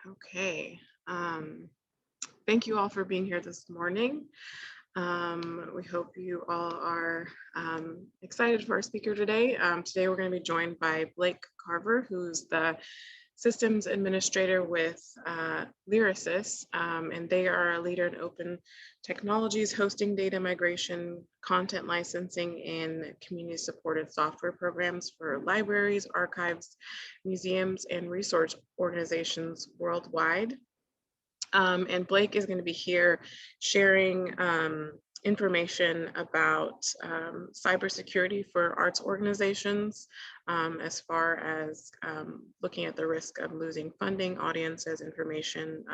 Okay. Thank you all for being here this morning. We hope you all are excited for our speaker today. Today we're going to be joined by Blake Carver, who's the systems administrator with Lyrasis, and they are a leader in open technologies, hosting, data migration, content licensing, and community-supported software programs for libraries, archives, museums, and resource organizations worldwide. And Blake is going to be here sharing information about cybersecurity for arts organizations, as far as looking at the risk of losing funding, audiences, information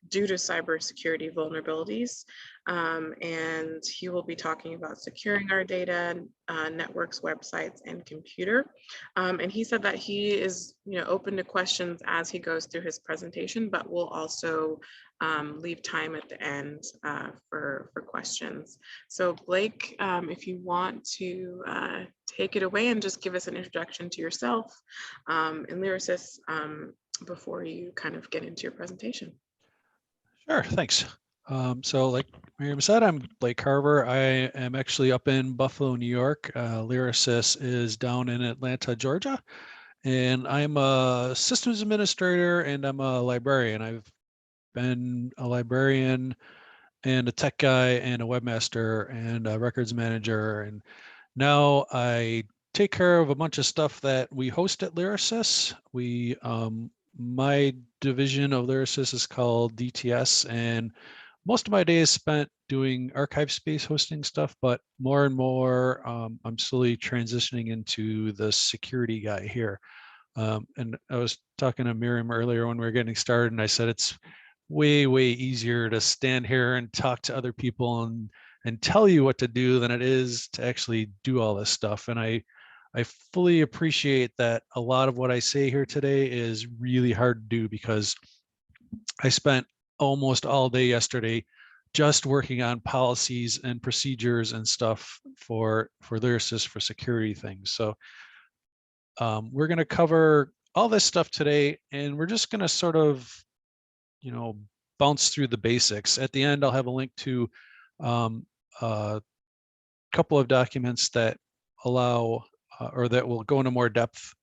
due to cybersecurity vulnerabilities. And he will be talking about securing our data, networks, websites, and computer. And he said that he is open to questions as he goes through his presentation, but we'll also leave time at the end for questions. So Blake, if you want to take it away and just give us an introduction to yourself and Lyrasis before you kind of get into your presentation. Sure, thanks. So like Miriam said, I'm Blake Carver. I am actually up in Buffalo, New York. Lyrasis is down in Atlanta, Georgia. And I'm a systems administrator and I'm a librarian. I've been a librarian and a tech guy and a webmaster and a records manager. And now I take care of a bunch of stuff that we host at Lyrasis. My division of Lyrasis is called DTS, and most of my day is spent doing archive space hosting stuff, but more and more I'm slowly transitioning into the security guy here. And I was talking to Miriam earlier when we were getting started, and I said it's way, way easier to stand here and talk to other people and tell you what to do than it is to actually do all this stuff. And I fully appreciate that a lot of what I say here today is really hard to do because I spent almost all day yesterday just working on policies and procedures and stuff for Lyrasis for security things. So we're going to cover all this stuff today, and we're just going to sort of, bounce through the basics. At the end, I'll have a link to a couple of documents that allow or that will go into more depth.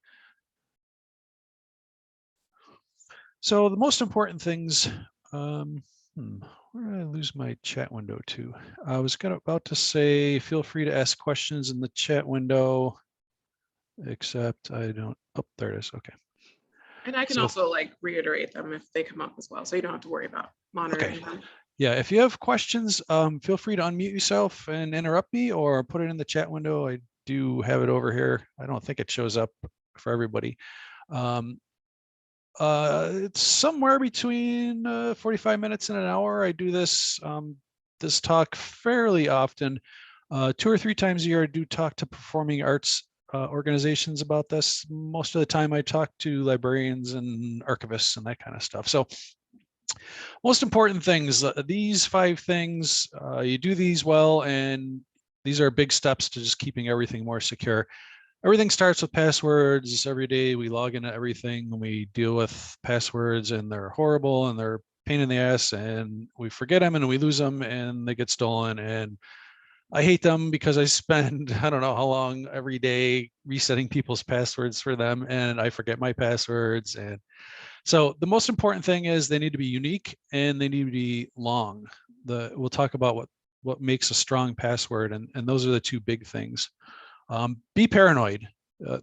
So the most important things, where did I lose my chat window to? I was about to say, feel free to ask questions in the chat window, except I don't, oh, there it is, okay. And I can also reiterate them if they come up as well, so you don't have to worry about monitoring them. Yeah, if you have questions, feel free to unmute yourself and interrupt me or put it in the chat window. I do have it over here. I don't think it shows up for everybody. It's somewhere between 45 minutes and an hour. I do this this talk fairly often. 2 or 3 times a year, I do talk to performing arts organizations about this. Most of the time I talk to librarians and archivists and that kind of stuff. So most important things, these 5 things, you do these well, and these are big steps to just keeping everything more secure. Everything starts with passwords. Every day we log into everything and we deal with passwords, and they're horrible and they're a pain in the ass, and we forget them and we lose them and they get stolen. And I hate them because I spend, I don't know how long every day resetting people's passwords for them, and I forget my passwords. And so the most important thing is they need to be unique and they need to be long. We'll talk about what makes a strong password, and those are the 2 big things. Be paranoid.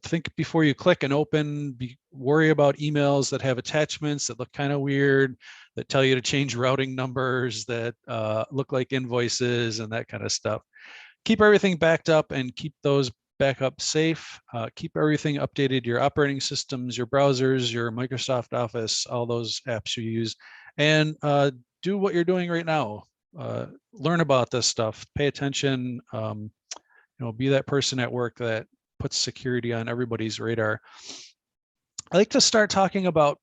Think before you click and open. Worry about emails that have attachments that look kind of weird, that tell you to change routing numbers, that look like invoices and that kind of stuff. Keep everything backed up and keep those backups safe. Keep everything updated, your operating systems, your browsers, your Microsoft Office, all those apps you use, and do what you're doing right now. Learn about this stuff, pay attention, be that person at work that puts security on everybody's radar. I like to start talking about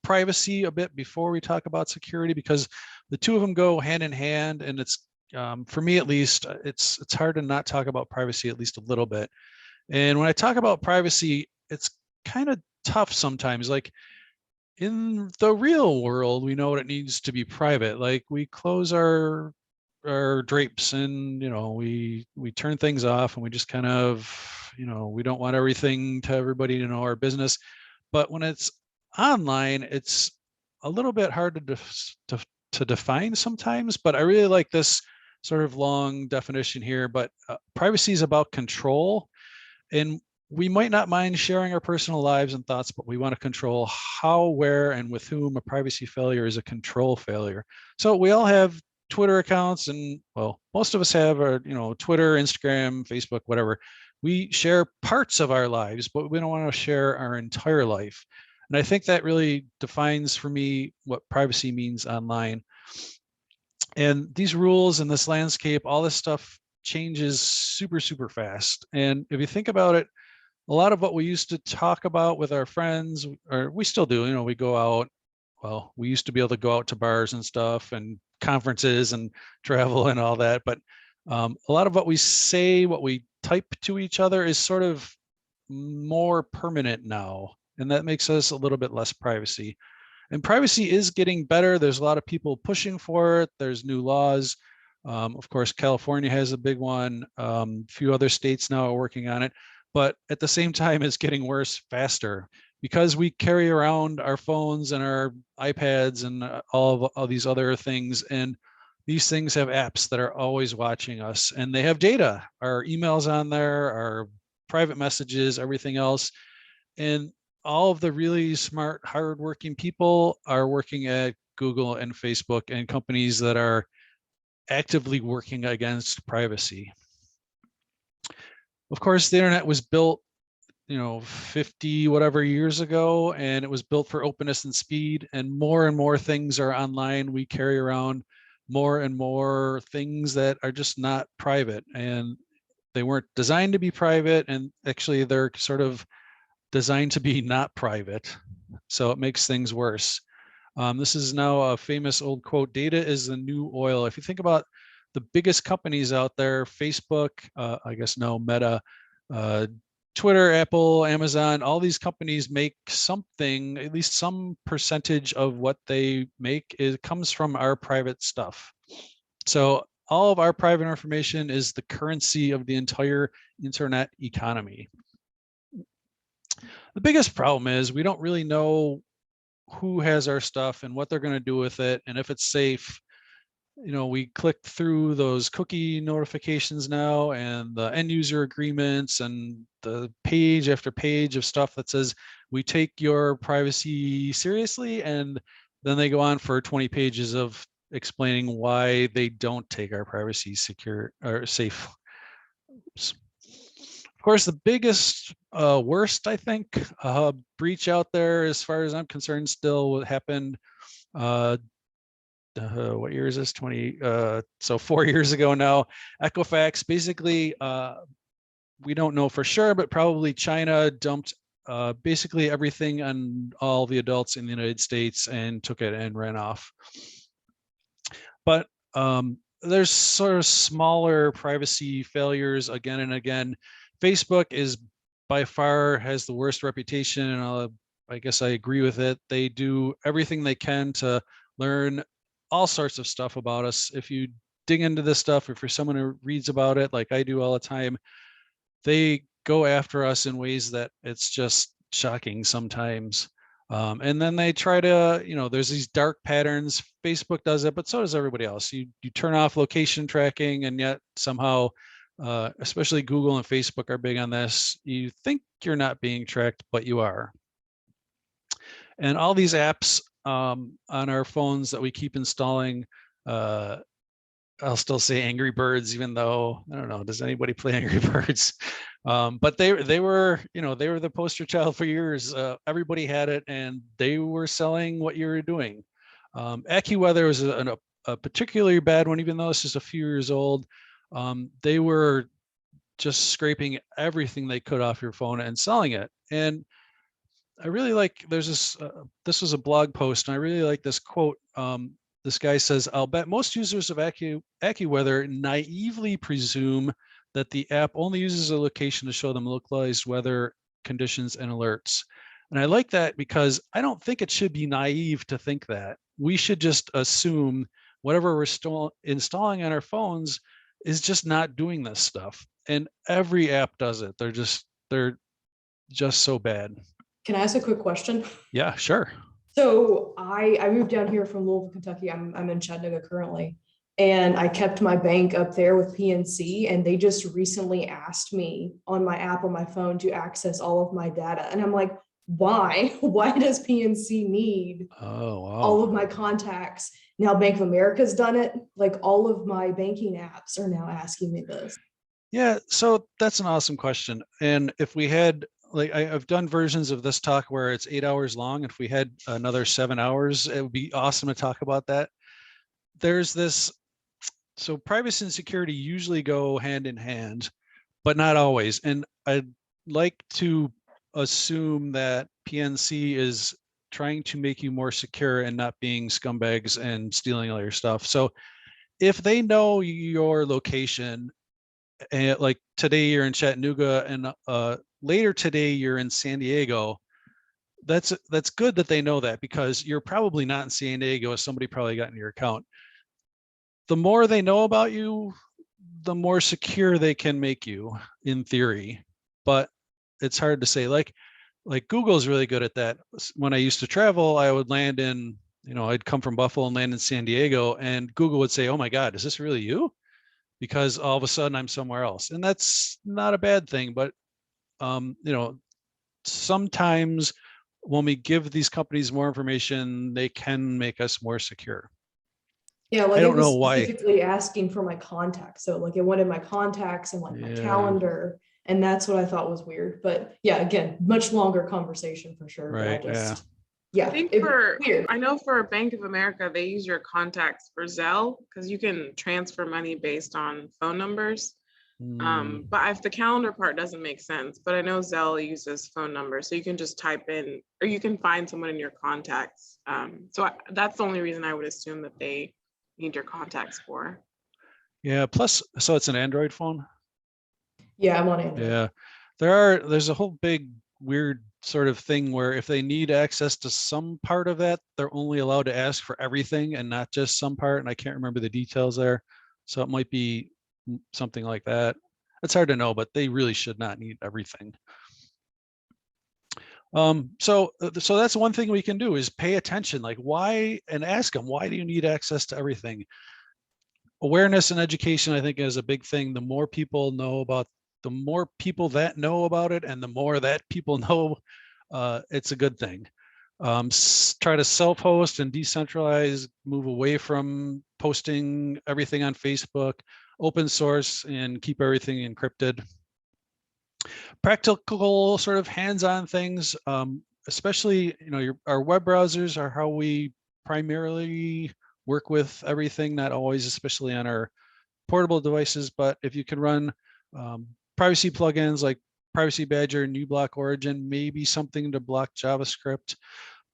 privacy a bit before we talk about security, because the 2 of them go hand in hand, and it's for me at least, it's hard to not talk about privacy at least a little bit. And when I talk about privacy, it's kind of tough sometimes. Like, in the real world, we know it needs to be private. Like we close our drapes and we turn things off and we just kind of we don't want everything to everybody to know our business. But when it's online, it's a little bit hard to define sometimes. But I really like this sort of long definition here. But privacy is about control, and we might not mind sharing our personal lives and thoughts, but we want to control how, where, and with whom. A privacy failure is a control failure. So we all have Twitter accounts, and well, most of us have our, Twitter, Instagram, Facebook, whatever. We share parts of our lives, but we don't want to share our entire life. And I think that really defines for me what privacy means online. And these rules and this landscape, all this stuff changes super, super fast. And if you think about it, a lot of what we used to talk about with our friends, or we still do, we go out. Well, we used to be able to go out to bars and stuff and conferences and travel and all that. But a lot of what we say, what we type to each other is sort of more permanent now. And that makes us a little bit less privacy. And privacy is getting better. There's a lot of people pushing for it. There's new laws. Of course, California has a big one. A few other states now are working on it. But at the same time, it's getting worse faster because we carry around our phones and our iPads and all these other things. And these things have apps that are always watching us, and they have data, our emails on there, our private messages, everything else. And all of the really smart, hardworking people are working at Google and Facebook and companies that are actively working against privacy. Of course, the internet was built 50 whatever years ago, and it was built for openness and speed, and more things are online. We carry around more and more things that are just not private, and they weren't designed to be private, and actually they're sort of designed to be not private, so it makes things worse. This is now a famous old quote: data is the new oil. If you think about the biggest companies out there, Facebook, I guess no, Meta, Twitter, Apple, Amazon, all these companies make something, at least some percentage of what they make comes from our private stuff. So all of our private information is the currency of the entire internet economy. The biggest problem is we don't really know who has our stuff and what they're going to do with it and if it's safe. We click through those cookie notifications now and the end user agreements and the page after page of stuff that says we take your privacy seriously, and then they go on for 20 pages of explaining why they don't take our privacy secure or safe. Oops. Of course, the biggest worst, I think, breach out there, as far as I'm concerned, still happened what year is this? 20 so 4 years ago now. Equifax, basically, we don't know for sure, but probably China dumped basically everything on all the adults in the United States and took it and ran off. But there's sort of smaller privacy failures again and again. Facebook is by far has the worst reputation, and I guess I agree with it. They do everything they can to learn all sorts of stuff about us. If you dig into this stuff, if you're someone who reads about it like I do all the time, they go after us in ways that it's just shocking sometimes. And then they try to, there's these dark patterns. Facebook does it, but so does everybody else. You turn off location tracking, and yet somehow, especially Google and Facebook are big on this. You think you're not being tracked, but you are. And all these apps on our phones that we keep installing, I'll still say Angry Birds, even though I don't know, does anybody play Angry Birds? But they were the poster child for years. Everybody had it, and they were selling what you were doing. AccuWeather was a particularly bad one, even though this is a few years old. They were just scraping everything they could off your phone and selling it. And I really like, there's this, this was a blog post, and I really like this quote. This guy says, "I'll bet most users of AccuWeather naively presume that the app only uses a location to show them localized weather conditions and alerts." And I like that because I don't think it should be naive to think that. We should just assume whatever we're installing on our phones is just not doing this stuff. And every app does it. They're just so bad. Can I ask a quick question? Yeah, sure. So I moved down here from Louisville, Kentucky. I'm in Chattanooga currently, and I kept my bank up there with PNC, and they just recently asked me on my app on my phone to access all of my data, and I'm like, why? Why does PNC need all of my contacts? Now Bank of America's done it. Like all of my banking apps are now asking me this. Yeah, so that's an awesome question. And if we had, like, I've done versions of this talk where it's 8 hours long. If we had another 7 hours, it would be awesome to talk about that. There's this, so privacy and security usually go hand in hand, but not always. And I'd like to assume that PNC is trying to make you more secure and not being scumbags and stealing all your stuff. So if they know your location, and like today you're in Chattanooga and later today you're in San Diego, that's good that they know that, because you're probably not in San Diego. Somebody probably got into your account. The more they know about you, the more secure they can make you in theory, but it's hard to say. Like Google's really good at that. When I used to travel, I would land in, I'd come from Buffalo and land in San Diego, and Google would say, "Oh my God, is this really you?" Because all of a sudden I'm somewhere else. And that's not a bad thing, but sometimes when we give these companies more information, they can make us more secure. Yeah, like I don't it was know why. specifically asking for my contacts. So like it wanted my contacts and like my calendar. And that's what I thought was weird. But yeah, again, much longer conversation for sure. Right. But I I think I know for Bank of America, they use your contacts for Zelle because you can transfer money based on phone numbers. But if the calendar part doesn't make sense, but I know Zelle uses phone numbers, so you can just type in, or you can find someone in your contacts. That's the only reason I would assume that they need your contacts for. Yeah. Plus, so it's an Android phone. Yeah, I'm on Android. Yeah. There's a whole big weird sort of thing where if they need access to some part of that, they're only allowed to ask for everything and not just some part. And I can't remember the details there. So it might be something like that. It's hard to know, but they really should not need everything. So that's one thing we can do is pay attention, like why, and ask them, why do you need access to everything? Awareness and education, I think, is a big thing. The more people know about, the more people that know about it, and the more that people know, it's a good thing. Try to self-host and decentralize, move away from posting everything on Facebook, open source, and keep everything encrypted. Practical sort of hands-on things, especially, our web browsers are how we primarily work with everything, not always, especially on our portable devices. But if you can run privacy plugins like Privacy Badger, uBlock Origin, maybe something to block JavaScript.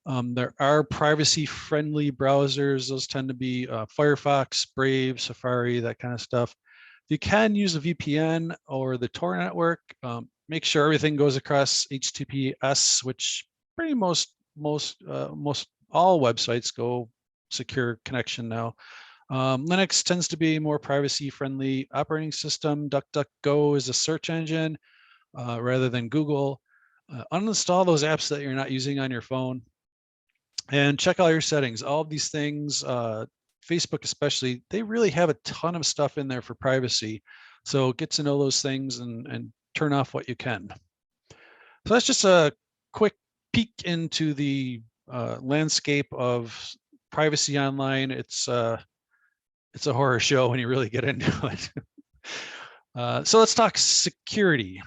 There are privacy-friendly browsers. Those tend to be Firefox, Brave, Safari, that kind of stuff. You can use a VPN or the Tor network. Make sure everything goes across HTTPS, which pretty most all websites go secure connection now. Linux tends to be more privacy-friendly operating system. DuckDuckGo is a search engine rather than Google. Uninstall those apps that you're not using on your phone, and check all your settings. All of these things, Facebook especially, they really have a ton of stuff in there for privacy. So get to know those things and turn off what you can. So that's just a quick peek into the landscape of privacy online. It's a horror show when you really get into it. So let's talk security.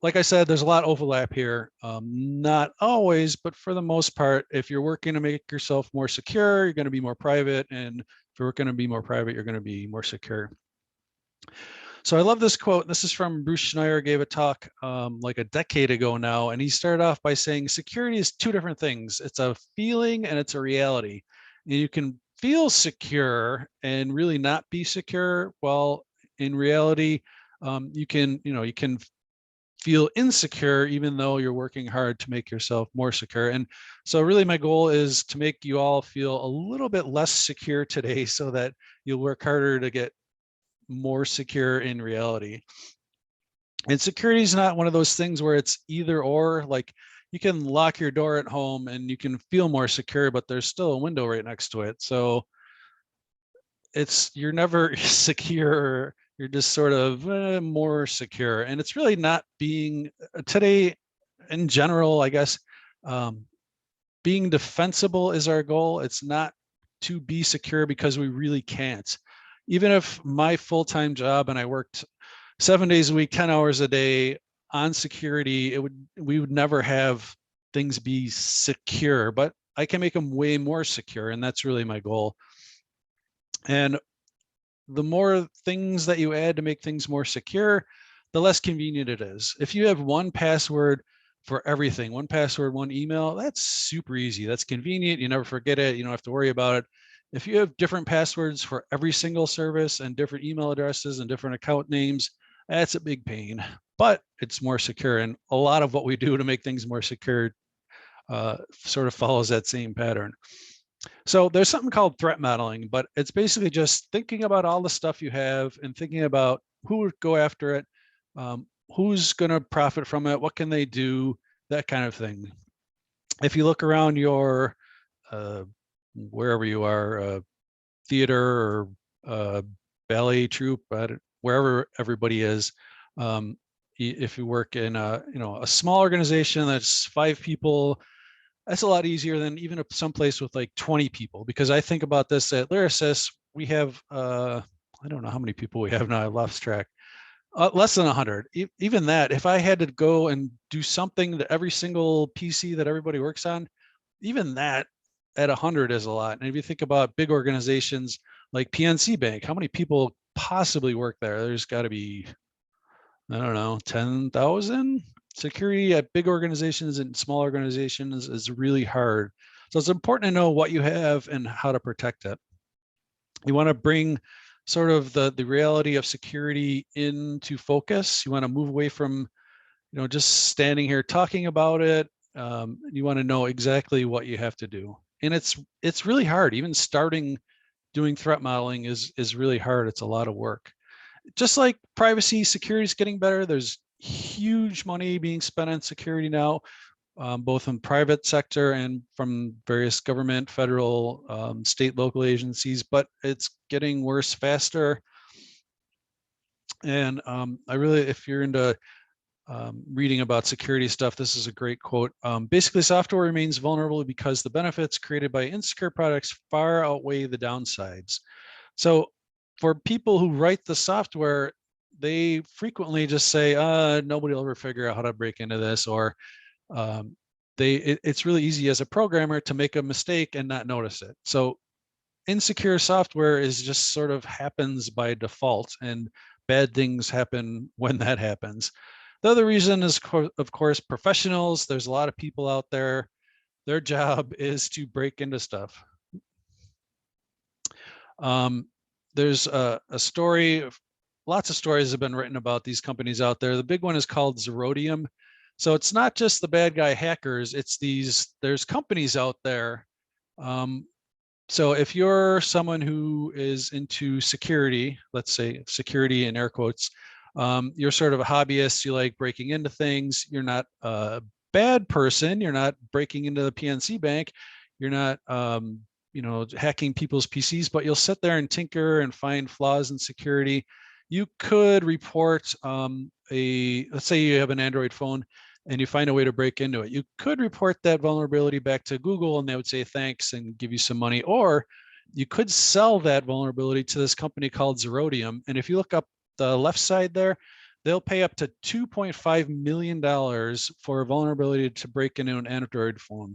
Like I said, there's a lot of overlap here. Not always, but for the most part, if you're working to make yourself more secure, you're going to be more private. And if you're going to be more private, you're going to be more secure. So I love this quote. This is from Bruce Schneier, gave a talk like a decade ago now. And he started off by saying security is two different things. It's a feeling and it's a reality. And you can feel secure and really not be secure. Well, in reality, you can feel insecure, even though you're working hard to make yourself more secure. And so really my goal is to make you all feel a little bit less secure today so that you'll work harder to get more secure in reality. And security is not one of those things where it's either or. Like, you can lock your door at home and you can feel more secure, but there's still a window right next to it. So you're never secure. You're just sort of more secure. And it's really not being today in general, I guess, being defensible is our goal. It's not to be secure because we really can't. Even if my full-time job and I worked 7 days a week, 10 hours a day on security, we would never have things be secure, but I can make them way more secure. And that's really my goal. And the more things that you add to make things more secure, the less convenient it is. If you have one password for everything, one password, one email, that's super easy. That's convenient. You never forget it. You don't have to worry about it. If you have different passwords for every single service and different email addresses and different account names, that's a big pain, but it's more secure. And a lot of what we do to make things more secure sort of follows that same pattern. So there's something called threat modeling, but it's basically just thinking about all the stuff you have and thinking about who would go after it, who's going to profit from it, what can they do, that kind of thing. If you look around your, wherever you are, theater or ballet troupe, wherever everybody is, if you work in a small organization that's 5 people, that's a lot easier than even someplace with like 20 people. Because I think about this at Lyrasis, we have I don't know how many people we have now. I lost track. Less than 100. Even that, if I had to go and do something to every single PC that everybody works on, even that at 100 is a lot. And if you think about big organizations like PNC Bank, how many people possibly work there? There's got to be, I don't know, 10,000. Security at big organizations and small organizations is really hard. So it's important to know what you have and how to protect it. You want to bring sort of the reality of security into focus. You want to move away from, just standing here talking about it. You want to know exactly what you have to do. And it's really hard. Even starting doing threat modeling is really hard. It's a lot of work. Just like privacy, security is getting better. There's huge money being spent on security now, both in private sector and from various government, federal, state, local agencies, but it's getting worse faster. And I really, if you're into reading about security stuff, this is a great quote. Basically, software remains vulnerable because the benefits created by insecure products far outweigh the downsides. So for people who write the software, they frequently just say, nobody will ever figure out how to break into this, or it's really easy as a programmer to make a mistake and not notice it. So insecure software is just sort of happens by default, and bad things happen when that happens. The other reason is, of course, professionals. There's a lot of people out there. Their job is to break into stuff. There's a story, lots of stories have been written about these companies out there. The big one is called Zerodium. So it's not just the bad guy hackers, there's companies out there. So if you're someone who is into security, let's say security in air quotes, you're sort of a hobbyist, you like breaking into things, you're not a bad person, you're not breaking into the PNC Bank, you're not hacking people's PCs, but you'll sit there and tinker and find flaws in security. You could report let's say you have an Android phone and you find a way to break into it. You could report that vulnerability back to Google and they would say thanks and give you some money, or you could sell that vulnerability to this company called Zerodium. And if you look up the left side there, they'll pay up to $2.5 million for a vulnerability to break into an Android phone.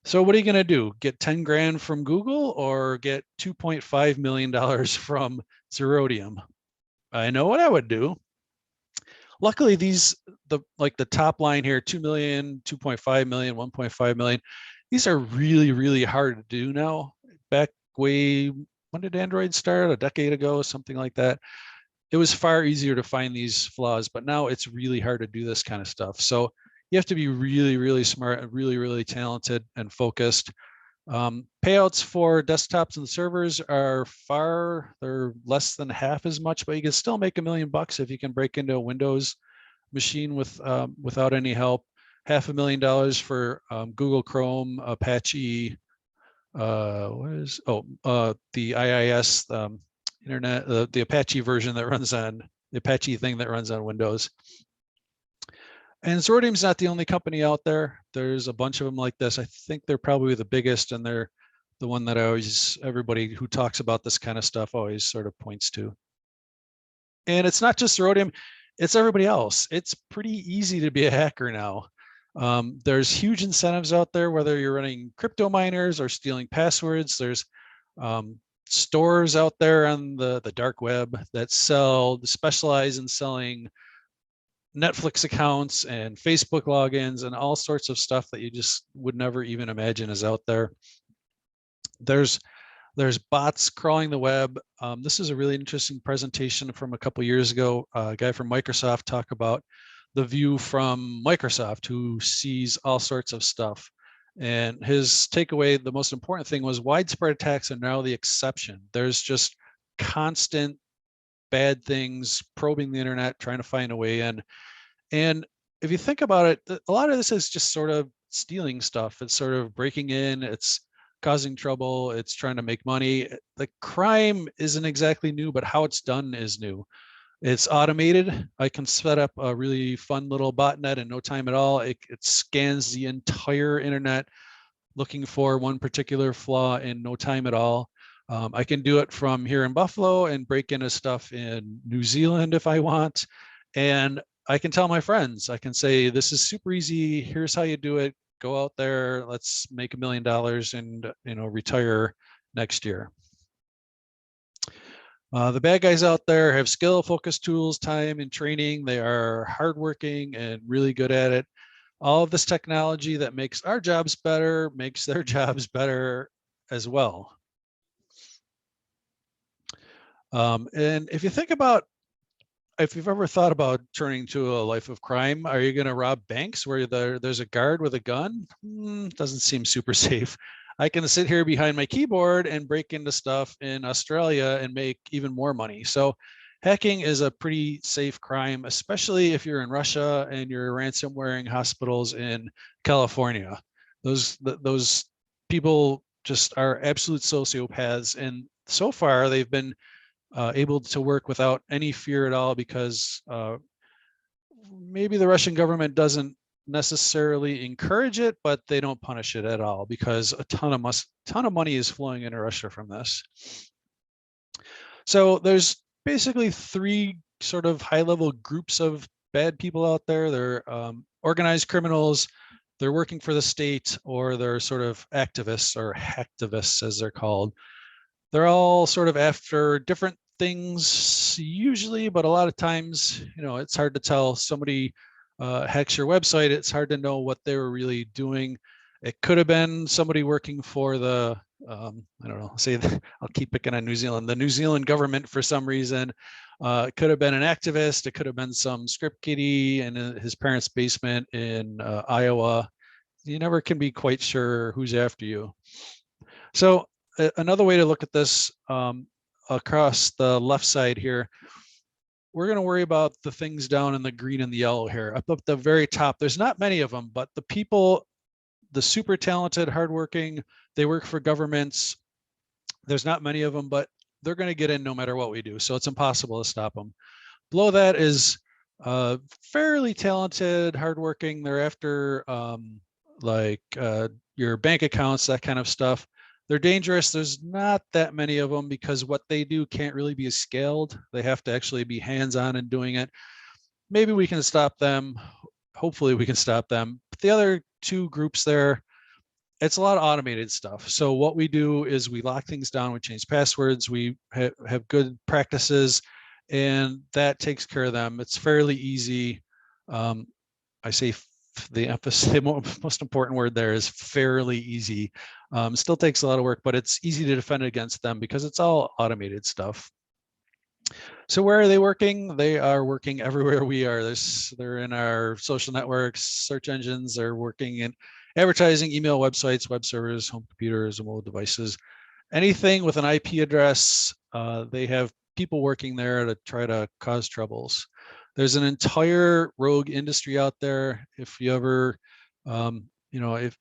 So what are you going to do? Get 10 grand from Google or get $2.5 million from Zerodium? I know what I would do. Luckily, the top line here, 2 million, 2.5 million, 1.5 million, these are really, really hard to do now. Back when did Android start? A decade ago, something like that. it was far easier to find these flaws, but now it's really hard to do this kind of stuff. So you have to be really, really smart and really, really talented and focused. Payouts for desktops and servers are they're less than half as much, but you can still make $1 million if you can break into a Windows machine without any help. $500,000 for Google Chrome, Apache, the IIS internet, the Apache version that runs on the Apache thing that runs on Windows. And Zordium's not the only company out there. There's a bunch of them like this. I think they're probably the biggest, and they're the one that everybody who talks about this kind of stuff always sort of points to. And it's not just Zordium, it's everybody else. It's pretty easy to be a hacker now. There's huge incentives out there, whether you're running crypto miners or stealing passwords. There's stores out there on the dark web that specialize in selling Netflix accounts and Facebook logins and all sorts of stuff that you just would never even imagine is out there. There's bots crawling the web. This is a really interesting presentation from a couple years ago. A guy from Microsoft talked about the view from Microsoft, who sees all sorts of stuff. And his takeaway, the most important thing, was widespread attacks are now the exception. There's just constant bad things probing the internet, trying to find a way in. And if you think about it, a lot of this is just sort of stealing stuff. It's sort of breaking in, it's causing trouble, it's trying to make money. The crime isn't exactly new, but how it's done is new. It's automated. I can set up a really fun little botnet in no time at all. It scans the entire internet looking for one particular flaw in no time at all. I can do it from here in Buffalo and break into stuff in New Zealand if I want. And I can tell my friends, I can say, this is super easy. Here's how you do it. Go out there. Let's make $1 million and retire next year. The bad guys out there have skill, focus, tools, time, and training. They are hardworking and really good at it. All of this technology that makes our jobs better makes their jobs better as well. And if you think about, if you've ever thought about turning to a life of crime, are you going to rob banks where there's a guard with a gun? Doesn't seem super safe. I can sit here behind my keyboard and break into stuff in Australia and make even more money. So hacking is a pretty safe crime, especially if you're in Russia and you're ransomwaring hospitals in California. Those people just are absolute sociopaths. And so far they've been able to work without any fear at all, because maybe the Russian government doesn't necessarily encourage it, but they don't punish it at all, because a ton of money is flowing into Russia from this. So there's basically 3 sort of high-level groups of bad people out there. They're organized criminals, they're working for the state, or they're sort of activists, or hacktivists as they're called. They're all sort of after different things usually, but a lot of times, it's hard to tell. Somebody hacks your website, it's hard to know what they were really doing. It could have been somebody working for the, I don't know, I'll keep picking on New Zealand, the New Zealand government for some reason. It could have been an activist. It could have been some script kiddie in his parents' basement in Iowa. You never can be quite sure who's after you. So another way to look at this, across the left side here, we're going to worry about the things down in the green and the yellow here. Up at the very top, there's not many of them, but the people, the super talented, hardworking, they work for governments. There's not many of them, but they're going to get in no matter what we do. So it's impossible to stop them. Below that is fairly talented, hardworking. They're after your bank accounts, that kind of stuff. They're dangerous. There's not that many of them, because what they do can't really be scaled. They have to actually be hands-on in doing it. Maybe we can stop them. Hopefully we can stop them. But the other 2 groups there, it's a lot of automated stuff. So what we do is we lock things down, we change passwords, we have good practices, and that takes care of them. It's fairly easy. I say the most important word there is fairly easy. Still takes a lot of work, but it's easy to defend against them because it's all automated stuff. So where are they working? They are working everywhere we are. They're in our social networks, search engines. They're working in advertising, email, websites, web servers, home computers, mobile devices, anything with an IP address. They have people working there to try to cause troubles. There's an entire rogue industry out there. If you ever, if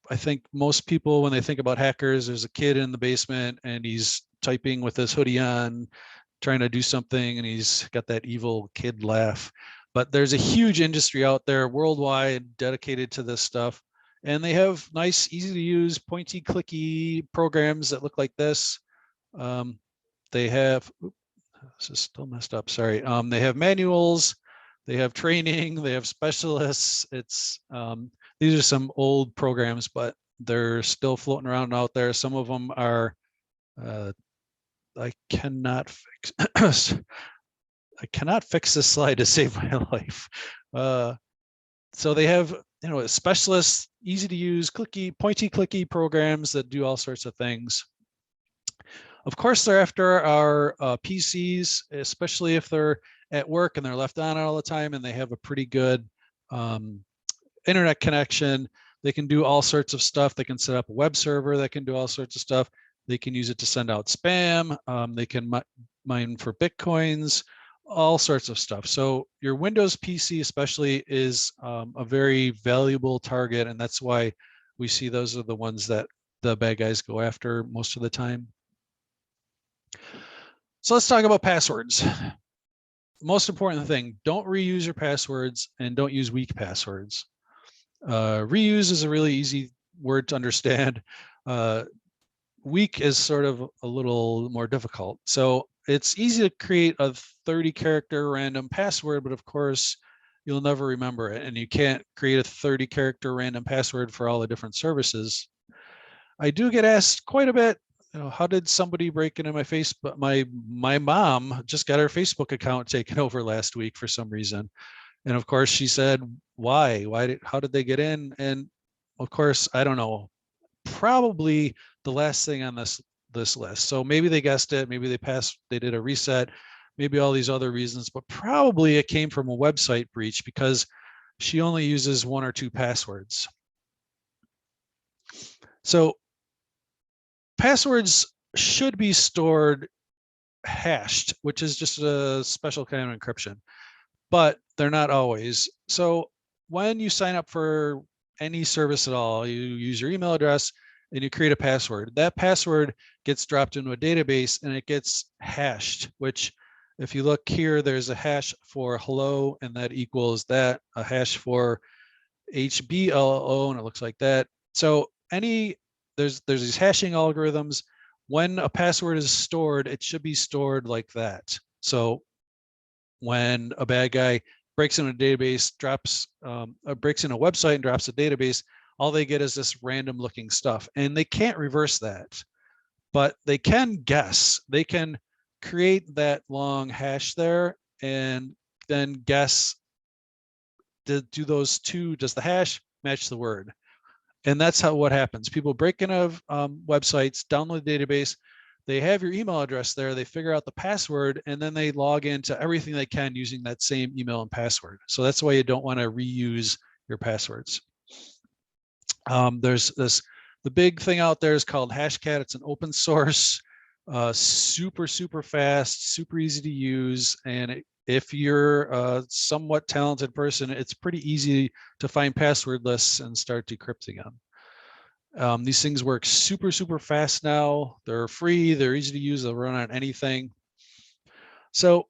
I think most people, when they think about hackers, there's a kid in the basement and he's typing with his hoodie on, trying to do something, and he's got that evil kid laugh. But there's a huge industry out there worldwide dedicated to this stuff. And they have nice, easy to use, pointy, clicky programs that look like this. They have, this is still messed up, sorry. They have manuals, they have training, they have specialists. These are some old programs, but they're still floating around out there. Some of them are, I cannot fix, I cannot fix this slide to save my life. So they have, specialists, easy to use, clicky, pointy, clicky programs that do all sorts of things. Of course, they're after our PCs, especially if they're at work and they're left on all the time and they have a pretty good internet connection. They can do all sorts of stuff. They can set up a web server that can do all sorts of stuff. They can use it to send out spam. They can mine for Bitcoins, all sorts of stuff. So your Windows PC especially is a very valuable target. And that's why we see those are the ones that the bad guys go after most of the time. So let's talk about passwords. Most important thing, don't reuse your passwords and don't use weak passwords. Reuse is a really easy word to understand. Weak is sort of a little more difficult. So it's easy to create a 30-character random password, but of course, you'll never remember it. And you can't create a 30-character random password for all the different services. I do get asked quite a bit, how did somebody break into my Facebook? My mom just got her Facebook account taken over last week for some reason. And of course she said, why? How did they get in? And of course, I don't know, probably the last thing on this list. So maybe they guessed it, maybe they did a reset, maybe all these other reasons, but probably it came from a website breach because she only uses 1 or 2 passwords. So passwords should be stored hashed, which is just a special kind of encryption, but they're not always. So when you sign up for any service at all, you use your email address and you create a password. That password gets dropped into a database and it gets hashed, which if you look here, there's a hash for hello and that equals that, a hash for HBLO and it looks like that. So there's these hashing algorithms. When a password is stored, it should be stored like that. So when a bad guy breaks into a database, breaks in a website and drops a database, all they get is this random looking stuff. And they can't reverse that, but they can guess. They can create that long hash there and then guess, do those two, does the hash match the word? And that's what happens. People break into websites, download the database, they have your email address there, they figure out the password, and then they log into everything they can using that same email and password. So that's why you don't want to reuse your passwords. The big thing out there is called Hashcat. It's an open source, super fast, super easy to use. And if you're a somewhat talented person, it's pretty easy to find password lists and start decrypting them. These things work super fast now. They're free, they're easy to use, they'll run on anything. So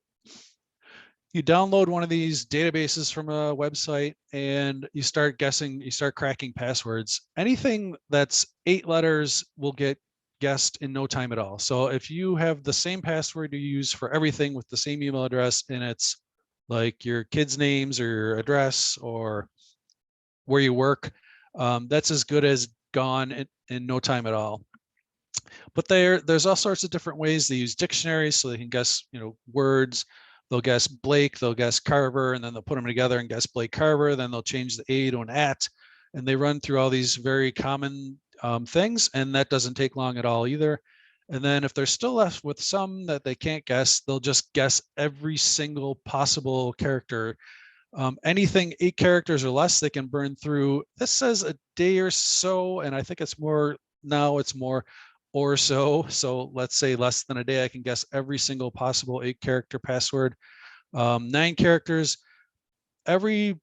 you download one of these databases from a website and you start guessing, you start cracking passwords. Anything that's 8 letters will get guessed in no time at all. So if you have the same password you use for everything with the same email address and it's like your kids' names or your address or where you work, that's as good as gone in no time at all. But there's all sorts of different ways. They use dictionaries so they can guess, words. They'll guess Blake, they'll guess Carver, and then they'll put them together and guess Blake Carver. Then they'll change the A to an at, and they run through all these very common things, and that doesn't take long at all either. And then if they're still left with some that they can't guess, they'll just guess every single possible character. Anything 8 characters or less, they can burn through. This says a day or so, and I think it's more now, it's more or so. So let's say less than a day, I can guess every single possible 8 character password. 9 characters, every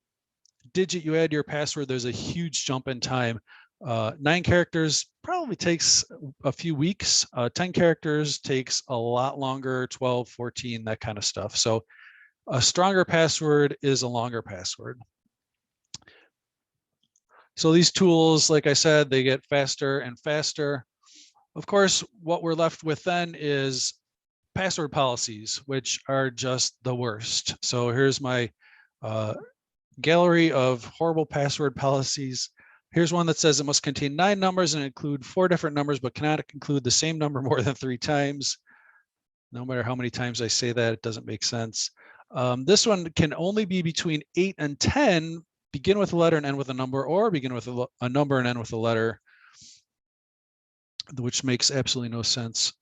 digit you add to your password, there's a huge jump in time. 9 characters probably takes a few weeks. 10 characters takes a lot longer, 12, 14, that kind of stuff. So a stronger password is a longer password. So these tools, like I said, they get faster and faster. Of course, what we're left with then is password policies, which are just the worst. So here's my gallery of horrible password policies. Here's one that says it must contain 9 numbers and include 4 different numbers, but cannot include the same number more than 3 times. No matter how many times I say that, it doesn't make sense. This one can only be between 8 and 10, begin with a letter and end with a number, or begin with a number and end with a letter, which makes absolutely no sense.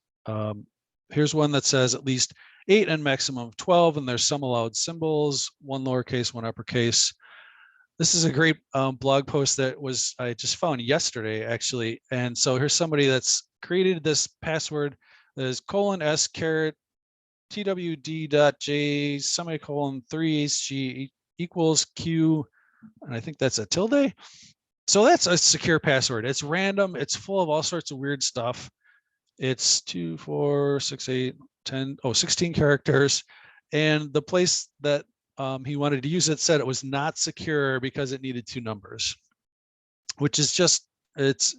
Here's one that says at least 8 and maximum of 12, and there's some allowed symbols, 1 lowercase, 1 uppercase. This is a great blog post that I just found yesterday, actually. And so here's somebody that's created this password that is :s caret twd.j semicolon 3hg equals q, and I think that's a tilde. So that's a secure password. It's random. It's full of all sorts of weird stuff. It's 2, 4, 6, 8, 10, 16 characters. And the place that he wanted to use it said it was not secure because it needed 2 numbers, which is just, it's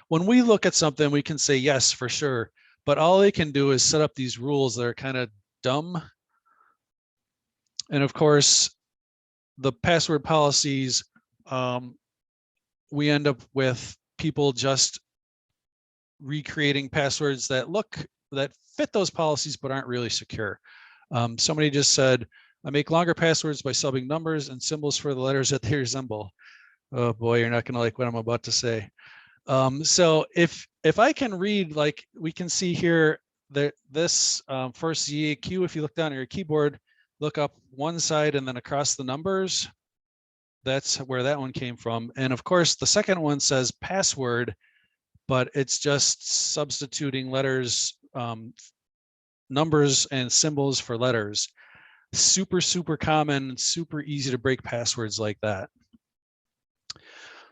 when we look at something, we can say yes, for sure. But all they can do is set up these rules that are kind of dumb. And of course, the password policies, we end up with people just recreating passwords that fit those policies but aren't really secure. Somebody just said, I make longer passwords by subbing numbers and symbols for the letters that they resemble. Oh boy, you're not going to like what I'm about to say. So if I can read, like we can see here, this first ZAQ, if you look down at your keyboard, look up one side and then across the numbers, that's where that one came from. And of course, the second one says password, but it's just substituting letters, numbers and symbols for letters. Super, super common, super easy to break passwords like that.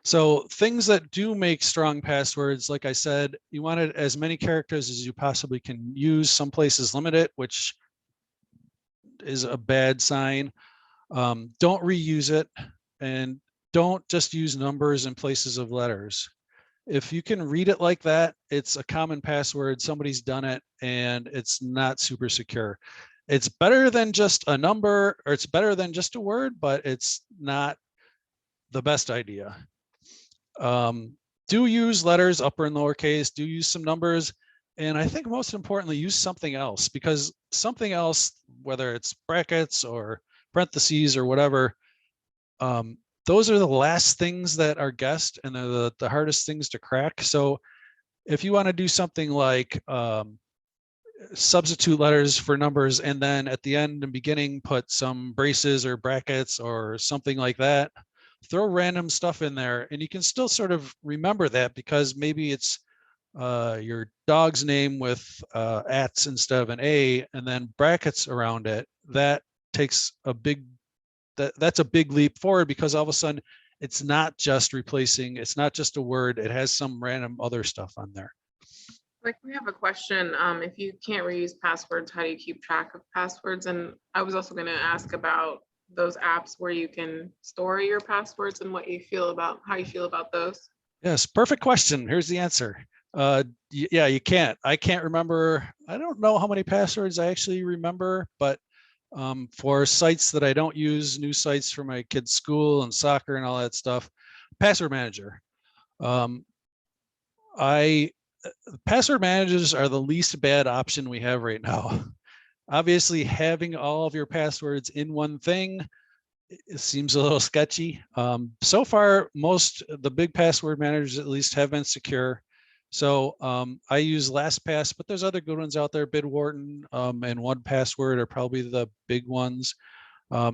So things that do make strong passwords, like I said, you want it as many characters as you possibly can use. Some places limit it, which is a bad sign. Don't reuse it, and don't just use numbers in places of letters. If you can read it like that, it's a common password, somebody's done it, and it's not super secure. It's better than just a number, or it's better than just a word, but it's not the best idea. Do use letters, upper and lowercase, do use some numbers, and I think most importantly, use something else, because something else, whether it's brackets or parentheses or whatever, those are the last things that are guessed, and they're the hardest things to crack. So if you want to do something like substitute letters for numbers, and then at the end and beginning put some braces or brackets or something like that, throw random stuff in there, and you can still sort of remember that, because maybe it's your dog's name with ats instead of an A, and then brackets around it. That takes a big, that's a big leap forward, because all of a sudden it's not just replacing, it's not just a word, it has some random other stuff on there. Like, we have a question. If you can't reuse passwords, how do you keep track of passwords? And I was also going to ask about those apps where you can store your passwords and what you feel about, how you feel about those. Yes, perfect question. Here's the answer. Yeah, you can't. I can't remember. I don't know how many passwords I actually remember, but for sites that I don't use, new sites for my kids' school and soccer and all that stuff, password manager. Password managers are the least bad option we have right now. Obviously, having all of your passwords in one thing, it seems a little sketchy. So far, the big password managers at least have been secure. So I use LastPass, but there's other good ones out there. Bitwarden and 1Password are probably the big ones.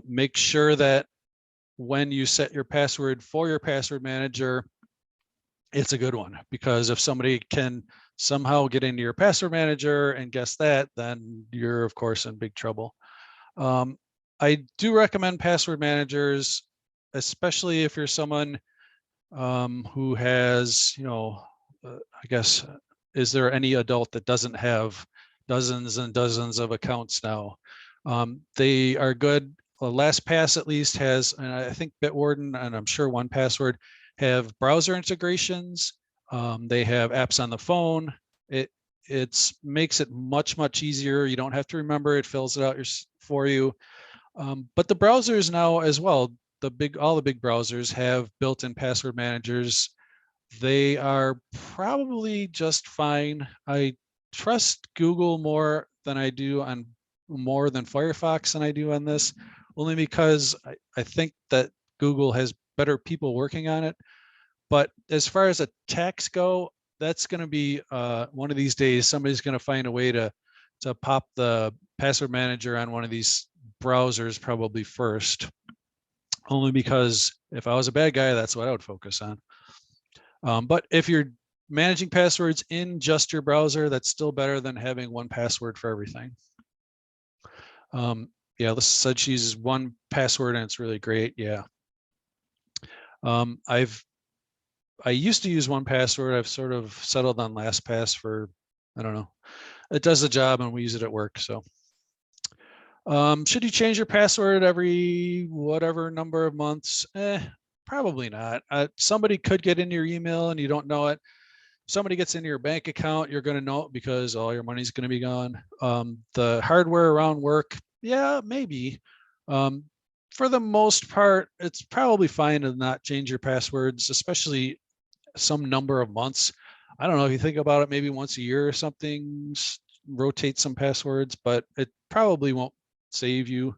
Make sure that when you set your password for your password manager, it's a good one, because if somebody can somehow get into your password manager and guess that, then you're of course in big trouble. I do recommend password managers, especially if you're someone who has, I guess, is there any adult that doesn't have dozens and dozens of accounts now? They are good. LastPass at least has, and I think Bitwarden and I'm sure 1Password have browser integrations. They have apps on the phone. It makes it much easier. You don't have to remember it, fills it out for you. But the browsers now as well, all the big browsers have built-in password managers. They are probably just fine. I trust Google more than Firefox than I do on this, only because I think that Google has better people working on it. But as far as attacks go, that's going to be one of these days, somebody's going to find a way to pop the password manager on one of these browsers probably first, only because if I was a bad guy, that's what I would focus on. But if you're managing passwords in just your browser, that's still better than having 1Password for everything. Yeah, this said she uses 1Password and it's really great. Yeah. I used to use 1Password. I've sort of settled on LastPass for, I don't know. It does the job and we use it at work. So should you change your password every whatever number of months? Probably not. Somebody could get into your email and you don't know it. If somebody gets into your bank account, you're going to know it because all your money's going to be gone. The hardware around work, yeah, maybe. For the most part, it's probably fine to not change your passwords, especially some number of months. I don't know, if you think about it, maybe once a year or something, rotate some passwords, but it probably won't save you.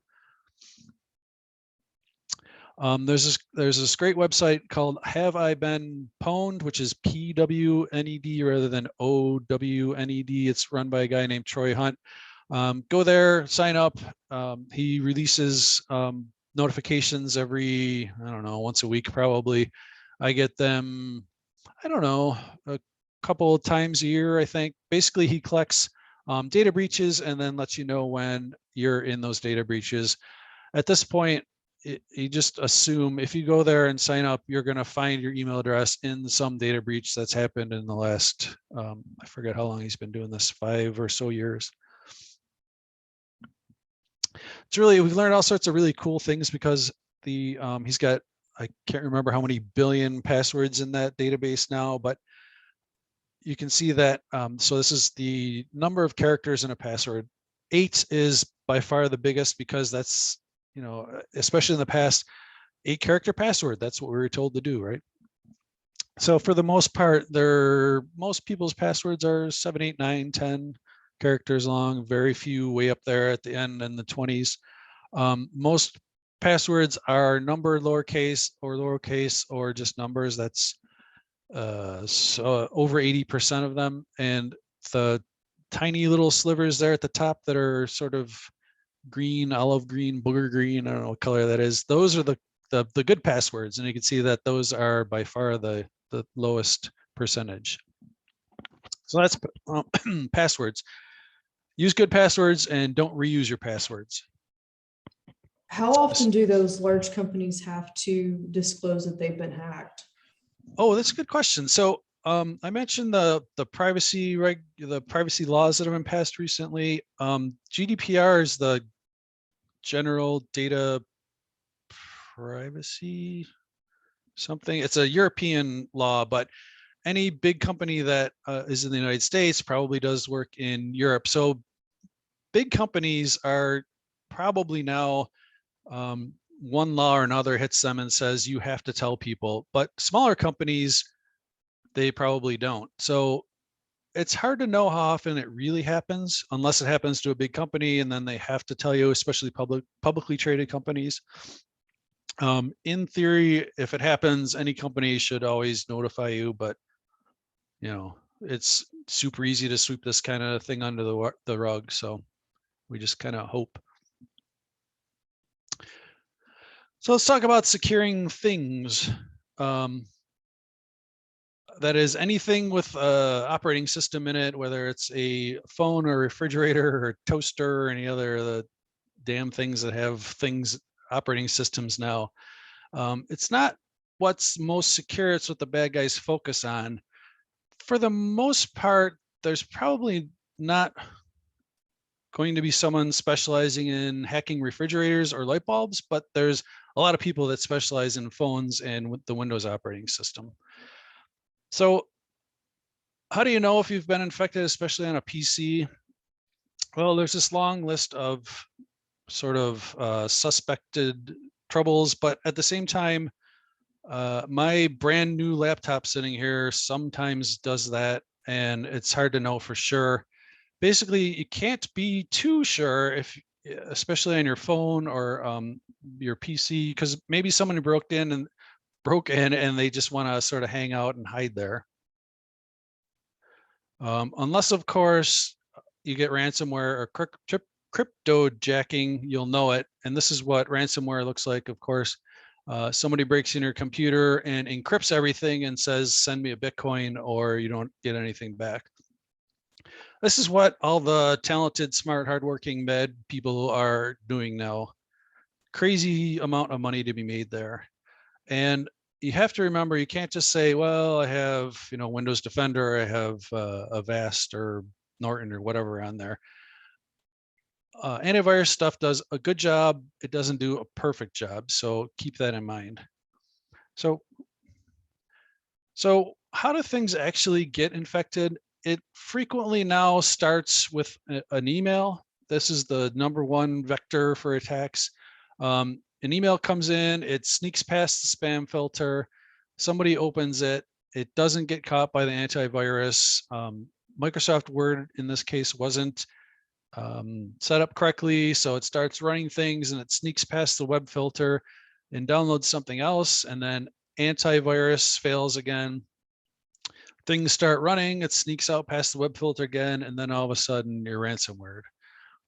There's this great website called Have I Been Pwned, which is Pwned rather than OWNED. It's run by a guy named Troy Hunt. Go there, sign up. He releases notifications every, I don't know, once a week probably. I get them, I don't know, a couple of times a year, I think. Basically, he collects data breaches and then lets you know when you're in those data breaches. At this point, you just assume if you go there and sign up, you're going to find your email address in some data breach that's happened in the last, I forget how long he's been doing this, 5 or so years. It's really, we've learned all sorts of really cool things because he's got, I can't remember how many billion passwords in that database now, but you can see that. So this is the number of characters in a password. 8 is by far the biggest because that's, especially in the past, 8-character password. That's what we were told to do, right? So for the most part, most people's passwords are 7, 8, 9, 10 characters long, very few way up there at the end in the 20s. Most passwords are number lowercase or just numbers. That's so over 80% of them. And the tiny little slivers there at the top that are sort of green, olive green, booger green, I don't know what color that is. Those are the good passwords. And you can see that those are by far the lowest percentage. So that's passwords. Use good passwords and don't reuse your passwords. How often do those large companies have to disclose that they've been hacked? Oh, that's a good question. So I mentioned the privacy laws that have been passed recently. GDPR is the General Data Privacy something. It's a European law, but any big company that is in the United States probably does work in Europe. So big companies are probably now one law or another hits them and says you have to tell people, but smaller companies, they probably don't. So it's hard to know how often it really happens unless it happens to a big company and then they have to tell you, especially publicly traded companies. In theory, if it happens, any company should always notify you, but it's super easy to sweep this kind of thing under the rug. So we just kind of hope. So let's talk about securing things. That is anything with operating system in it, whether it's a phone or refrigerator or toaster or any other of the damn things that have operating systems now. It's not what's most secure, it's what the bad guys focus on. For the most part, there's probably not going to be someone specializing in hacking refrigerators or light bulbs, but there's a lot of people that specialize in phones and with the Windows operating system. So how do you know if you've been infected, especially on a PC? Well, there's this long list of sort of suspected troubles, but at the same time, my brand new laptop sitting here sometimes does that, and it's hard to know for sure. Basically, you can't be too sure especially on your phone or your PC, because maybe someone broke in and they just want to sort of hang out and hide there. Unless, of course, you get ransomware or crypto jacking, you'll know it. And this is what ransomware looks like, of course. Somebody breaks in your computer and encrypts everything and says, send me a Bitcoin or you don't get anything back. This is what all the talented, smart, hardworking med people are doing now. Crazy amount of money to be made there. And you have to remember, you can't just say, well, I have, Windows Defender, I have Avast or Norton or whatever on there. Antivirus stuff does a good job. It doesn't do a perfect job. So keep that in mind. So how do things actually get infected? It frequently now starts with an email. This is the #1 vector for attacks. An email comes in, it sneaks past the spam filter. Somebody opens it. It doesn't get caught by the antivirus. Microsoft Word, in this case, wasn't set up correctly. So it starts running things and it sneaks past the web filter and downloads something else. And then antivirus fails again. Things start running, it sneaks out past the web filter again, and then all of a sudden you're ransomware.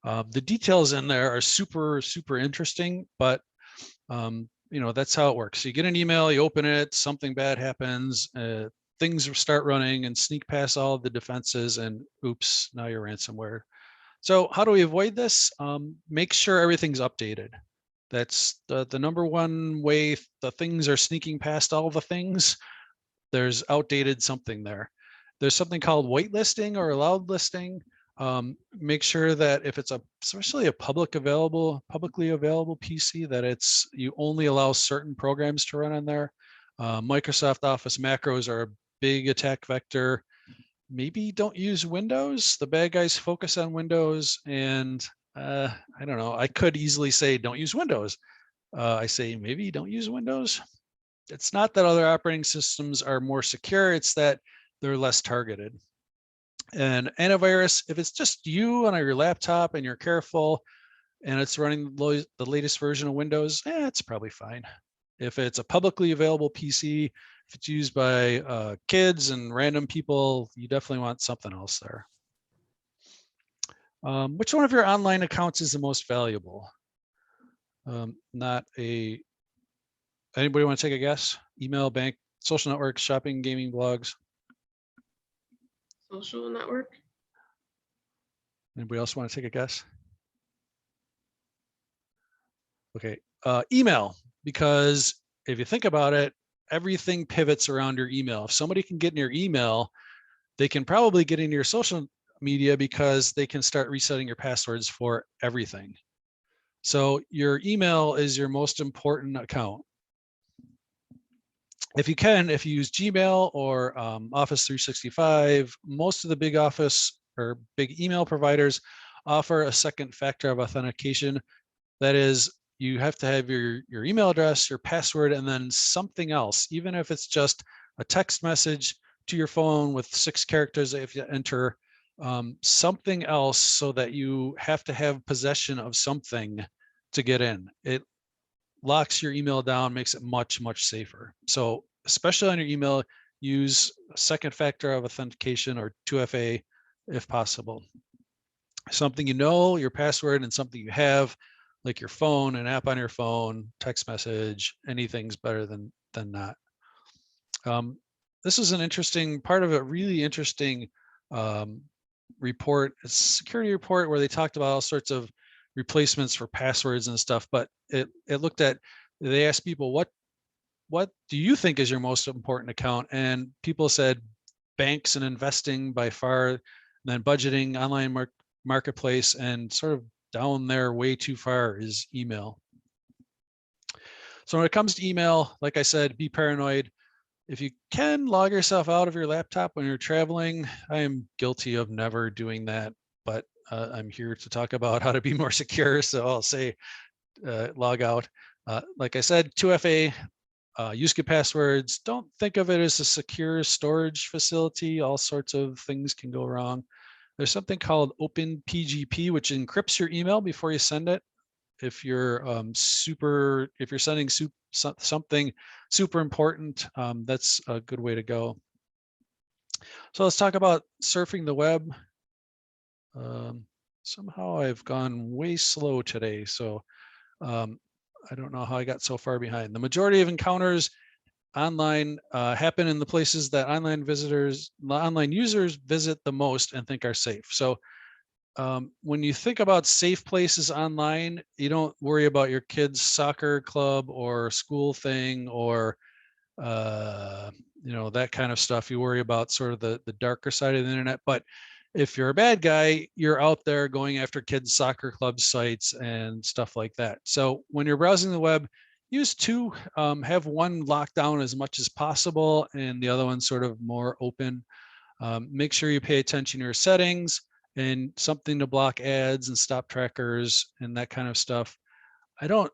The details in there are super, super interesting, but that's how it works. So you get an email, you open it, something bad happens, things start running and sneak past all of the defenses, and oops, now you're ransomware. So how do we avoid this? Make sure everything's updated. That's the #1 way the things are sneaking past all the things. There's outdated something there. There's something called whitelisting or allowed listing. Make sure that if it's especially a publicly available PC, that you only allow certain programs to run on there. Microsoft Office macros are a big attack vector. Maybe don't use Windows. The bad guys focus on Windows, and I don't know. I could easily say don't use Windows. I say maybe don't use Windows. It's not that other operating systems are more secure, it's that they're less targeted. And antivirus, if it's just you on your laptop and you're careful and it's running the latest version of Windows, it's probably fine. If it's a publicly available PC, if it's used by kids and random people, you definitely want something else there. Which one of your online accounts is the most valuable? Anybody want to take a guess? Email, bank, social networks, shopping, gaming, blogs. Social network. Anybody else want to take a guess? Okay, email, because if you think about it, everything pivots around your email. If somebody can get in your email, they can probably get into your social media because they can start resetting your passwords for everything. So your email is your most important account. If you use Gmail or Office 365, most of the big Office or big email providers offer a second factor of authentication. That is, you have to have your email address, your password, and then something else, even if it's just a text message to your phone with 6 characters that you have to enter, something else, so that you have to have possession of something to get in. It locks your email down, makes it much, much safer. So especially on your email, use second factor of authentication or 2FA if possible. Something you know, your password, and something you have, like your phone, an app on your phone, text message, anything's better than not. This is an interesting part of a really interesting report, a security report where they talked about all sorts of replacements for passwords and stuff, but it looked at, they asked people, what do you think is your most important account? And people said banks and investing by far, and then budgeting, online marketplace, and sort of down there way too far is email. So when it comes to email, like I said, be paranoid. If you can, log yourself out of your laptop when you're traveling. I am guilty of never doing that, but I'm here to talk about how to be more secure. So I'll say log out. Like I said, 2FA, use good passwords. Don't think of it as a secure storage facility. All sorts of things can go wrong. There's something called OpenPGP, which encrypts your email before you send it. If you're if you're sending something super important, that's a good way to go. So let's talk about surfing the web. Somehow I've gone way slow today, so I don't know how I got so far behind. The majority of encounters online happen in the places that online users visit the most and think are safe. So when you think about safe places online, you don't worry about your kid's soccer club or school thing or that kind of stuff. You worry about sort of the darker side of the internet. But if you're a bad guy, you're out there going after kids' soccer club sites and stuff like that. So when you're browsing the web, use two, have one locked down as much as possible and the other one sort of more open. Make sure you pay attention to your settings and something to block ads and stop trackers and that kind of stuff. I don't,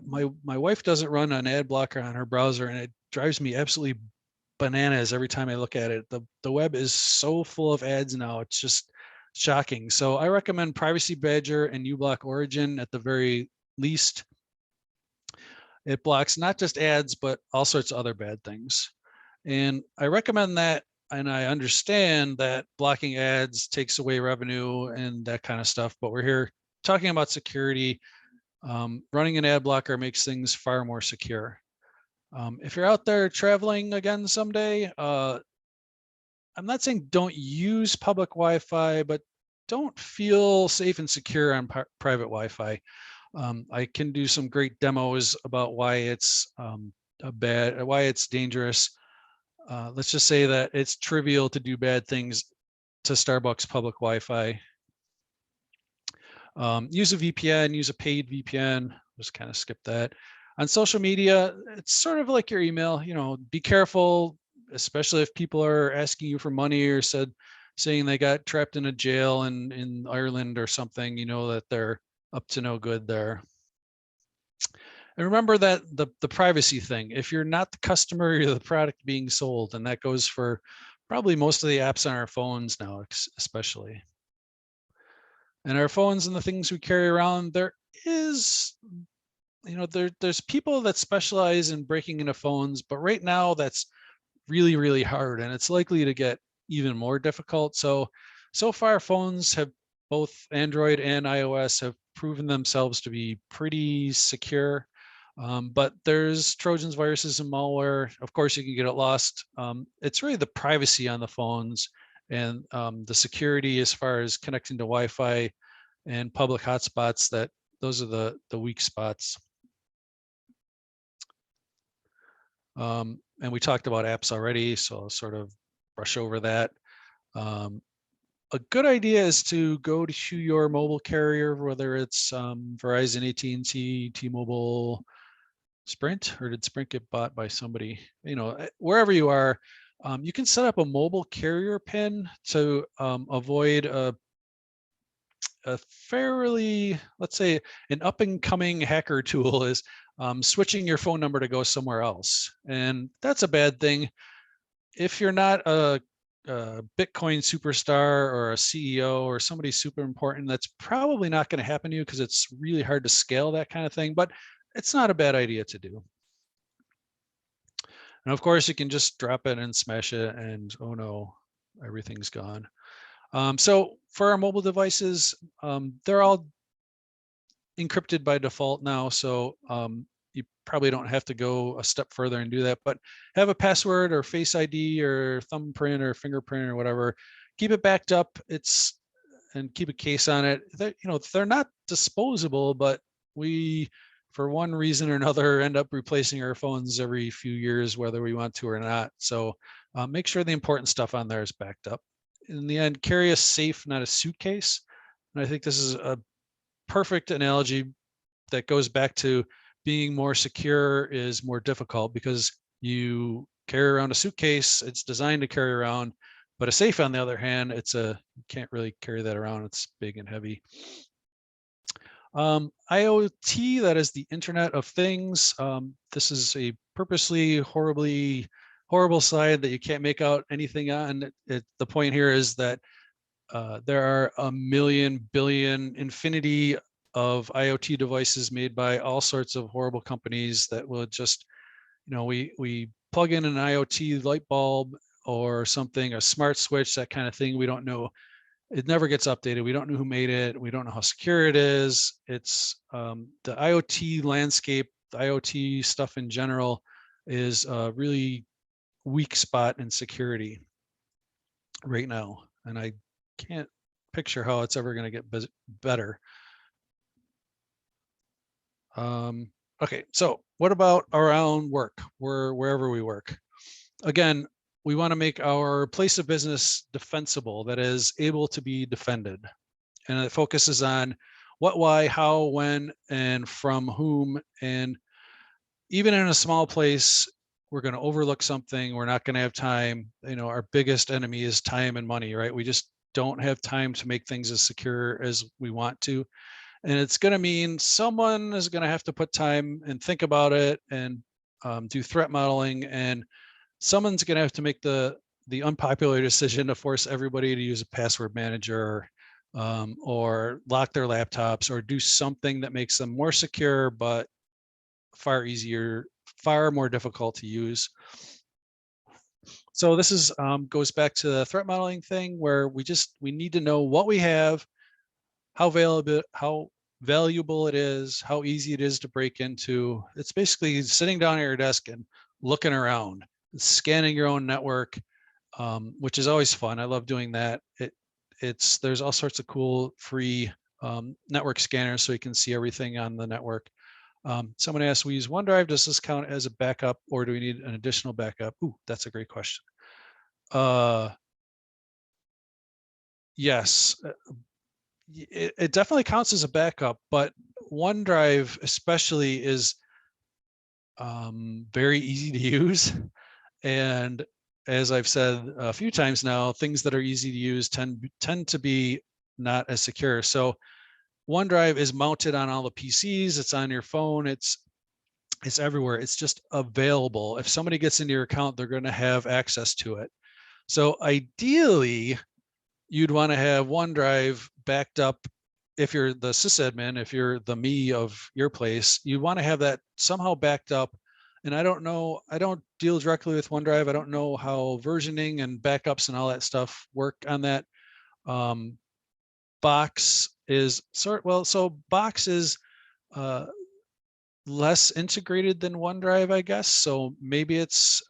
my wife doesn't run an ad blocker on her browser, and it drives me absolutely bananas every time I look at it. The web is so full of ads now, it's just shocking. So I recommend Privacy Badger and uBlock Origin at the very least. It blocks not just ads, but all sorts of other bad things. And I recommend that, and I understand that blocking ads takes away revenue and that kind of stuff, but we're here talking about security. Running an ad blocker makes things far more secure. If you're out there traveling again someday, I'm not saying don't use public Wi-Fi, but don't feel safe and secure on private Wi-Fi. I can do some great demos about why it's why it's dangerous. Let's just say that it's trivial to do bad things to Starbucks public Wi-Fi. Use a VPN, use a paid VPN, just kind of skip that. On social media, it's sort of like your email, be careful, especially if people are asking you for money or saying they got trapped in a jail in Ireland or something, that they're up to no good there. And remember that the privacy thing, if you're not the customer, you're the product being sold. And that goes for probably most of the apps on our phones now, especially. And our phones and the things we carry around, there is, there's people that specialize in breaking into phones, but right now that's really, really hard, and it's likely to get even more difficult. So far phones have, both Android and iOS, have proven themselves to be pretty secure. But there's Trojans, viruses, and malware. Of course, you can get it lost. It's really the privacy on the phones and the security as far as connecting to Wi-Fi and public hotspots, that those are the weak spots. And we talked about apps already, so I'll sort of brush over that. A good idea is to go to your mobile carrier, whether it's Verizon, AT&T, T-Mobile, Sprint, or did Sprint get bought by somebody? Wherever you are, you can set up a mobile carrier PIN to avoid a fairly, let's say, an up and coming hacker tool is switching your phone number to go somewhere else. And that's a bad thing. If you're not a Bitcoin superstar or a CEO or somebody super important, that's probably not going to happen to you because it's really hard to scale that kind of thing, but it's not a bad idea to do. And of course, you can just drop it and smash it, and oh no, everything's gone. So for our mobile devices, they're all encrypted by default now. So you probably don't have to go a step further and do that, but have a password or Face ID or thumbprint or fingerprint or whatever. Keep it backed up. And keep a case on it. They're not disposable, but we, for one reason or another, end up replacing our phones every few years, whether we want to or not. So make sure the important stuff on there is backed up. In the end, carry a safe, not a suitcase. And I think this is a perfect analogy that goes back to being more secure is more difficult because you carry around a suitcase. It's designed to carry around, but a safe, on the other hand, you can't really carry that around. It's big and heavy. IoT, that is the Internet of Things. This is a purposely horrible slide that you can't make out anything on. The point here is that there are a million, billion, infinity of IoT devices made by all sorts of horrible companies that will just, we plug in an IoT light bulb or something, a smart switch, that kind of thing. We don't know. It never gets updated. We don't know who made it. We don't know how secure it is. It's the IoT landscape, the IoT stuff in general is a really weak spot in security right now. And I can't picture how it's ever going to get better. Okay, so what about around work, wherever we work? Again, we want to make our place of business defensible, that is able to be defended. And it focuses on what, why, how, when, and from whom. And even in a small place, we're going to overlook something. We're not going to have time. Our biggest enemy is time and money, right? We just don't have time to make things as secure as we want to. And it's going to mean someone is going to have to put time and think about it and do threat modeling, and someone's going to have to make the unpopular decision to force everybody to use a password manager or lock their laptops or do something that makes them more secure, but far more difficult to use. So this is goes back to the threat modeling thing, where we need to know what we have, how valuable it is, how easy it is to break into. It's basically sitting down at your desk and looking around, scanning your own network, which is always fun. I love doing that. There's all sorts of cool free network scanners, so you can see everything on the network. Someone asked, we use OneDrive. Does this count as a backup, or do we need an additional backup? Ooh, that's a great question. Yes, it definitely counts as a backup, but OneDrive especially is very easy to use. And as I've said a few times now, things that are easy to use tend to be not as secure. So OneDrive is mounted on all the PCs. It's on your phone. It's everywhere. It's just available. If somebody gets into your account, they're going to have access to it. So ideally, you'd want to have OneDrive backed up. If you're the sysadmin, if you're the me of your place, you want to have that somehow backed up. And I don't know, I don't deal directly with OneDrive. I don't know how versioning and backups and all that stuff work on that. Box is so Box is less integrated than OneDrive, I guess. So maybe it's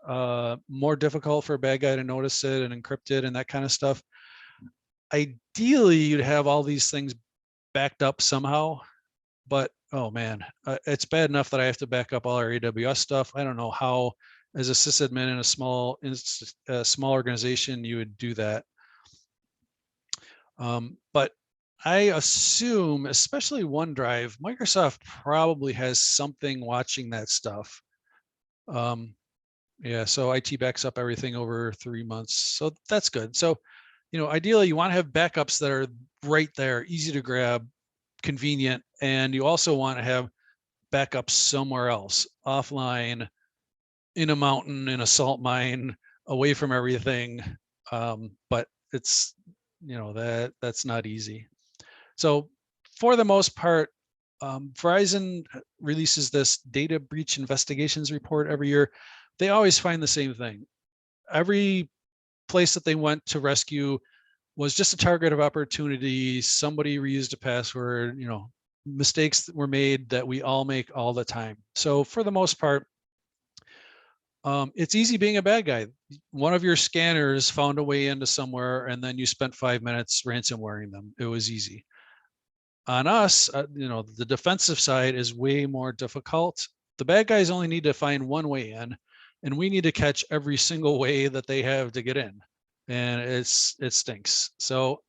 more difficult for a bad guy to notice it and encrypt it and that kind of stuff. Ideally, you'd have all these things backed up somehow, but oh man, it's bad enough that I have to back up all our AWS stuff. I don't know how, as a sysadmin in a small organization, you would do that. But I assume, especially OneDrive, Microsoft probably has something watching that stuff. Yeah, so IT backs up everything over 3 months, so that's good. So, ideally, you want to have backups that are right there, easy to grab, convenient, and you also want to have backups somewhere else, offline, in a mountain, in a salt mine, away from everything. But it's, that's not easy. So for the most part, Verizon releases this data breach investigations report every year. they always find the same thing. Every place that they went to rescue was just a target of opportunity. Somebody reused a password, mistakes that were made that we all make all the time. So for the most part, it's easy being a bad guy. One of your scanners found a way into somewhere, and then you spent 5 minutes ransomwaring them. It was easy. On us, the defensive side is way more difficult. The bad guys only need to find one way in, and we need to catch every single way that they have to get in. And it stinks. So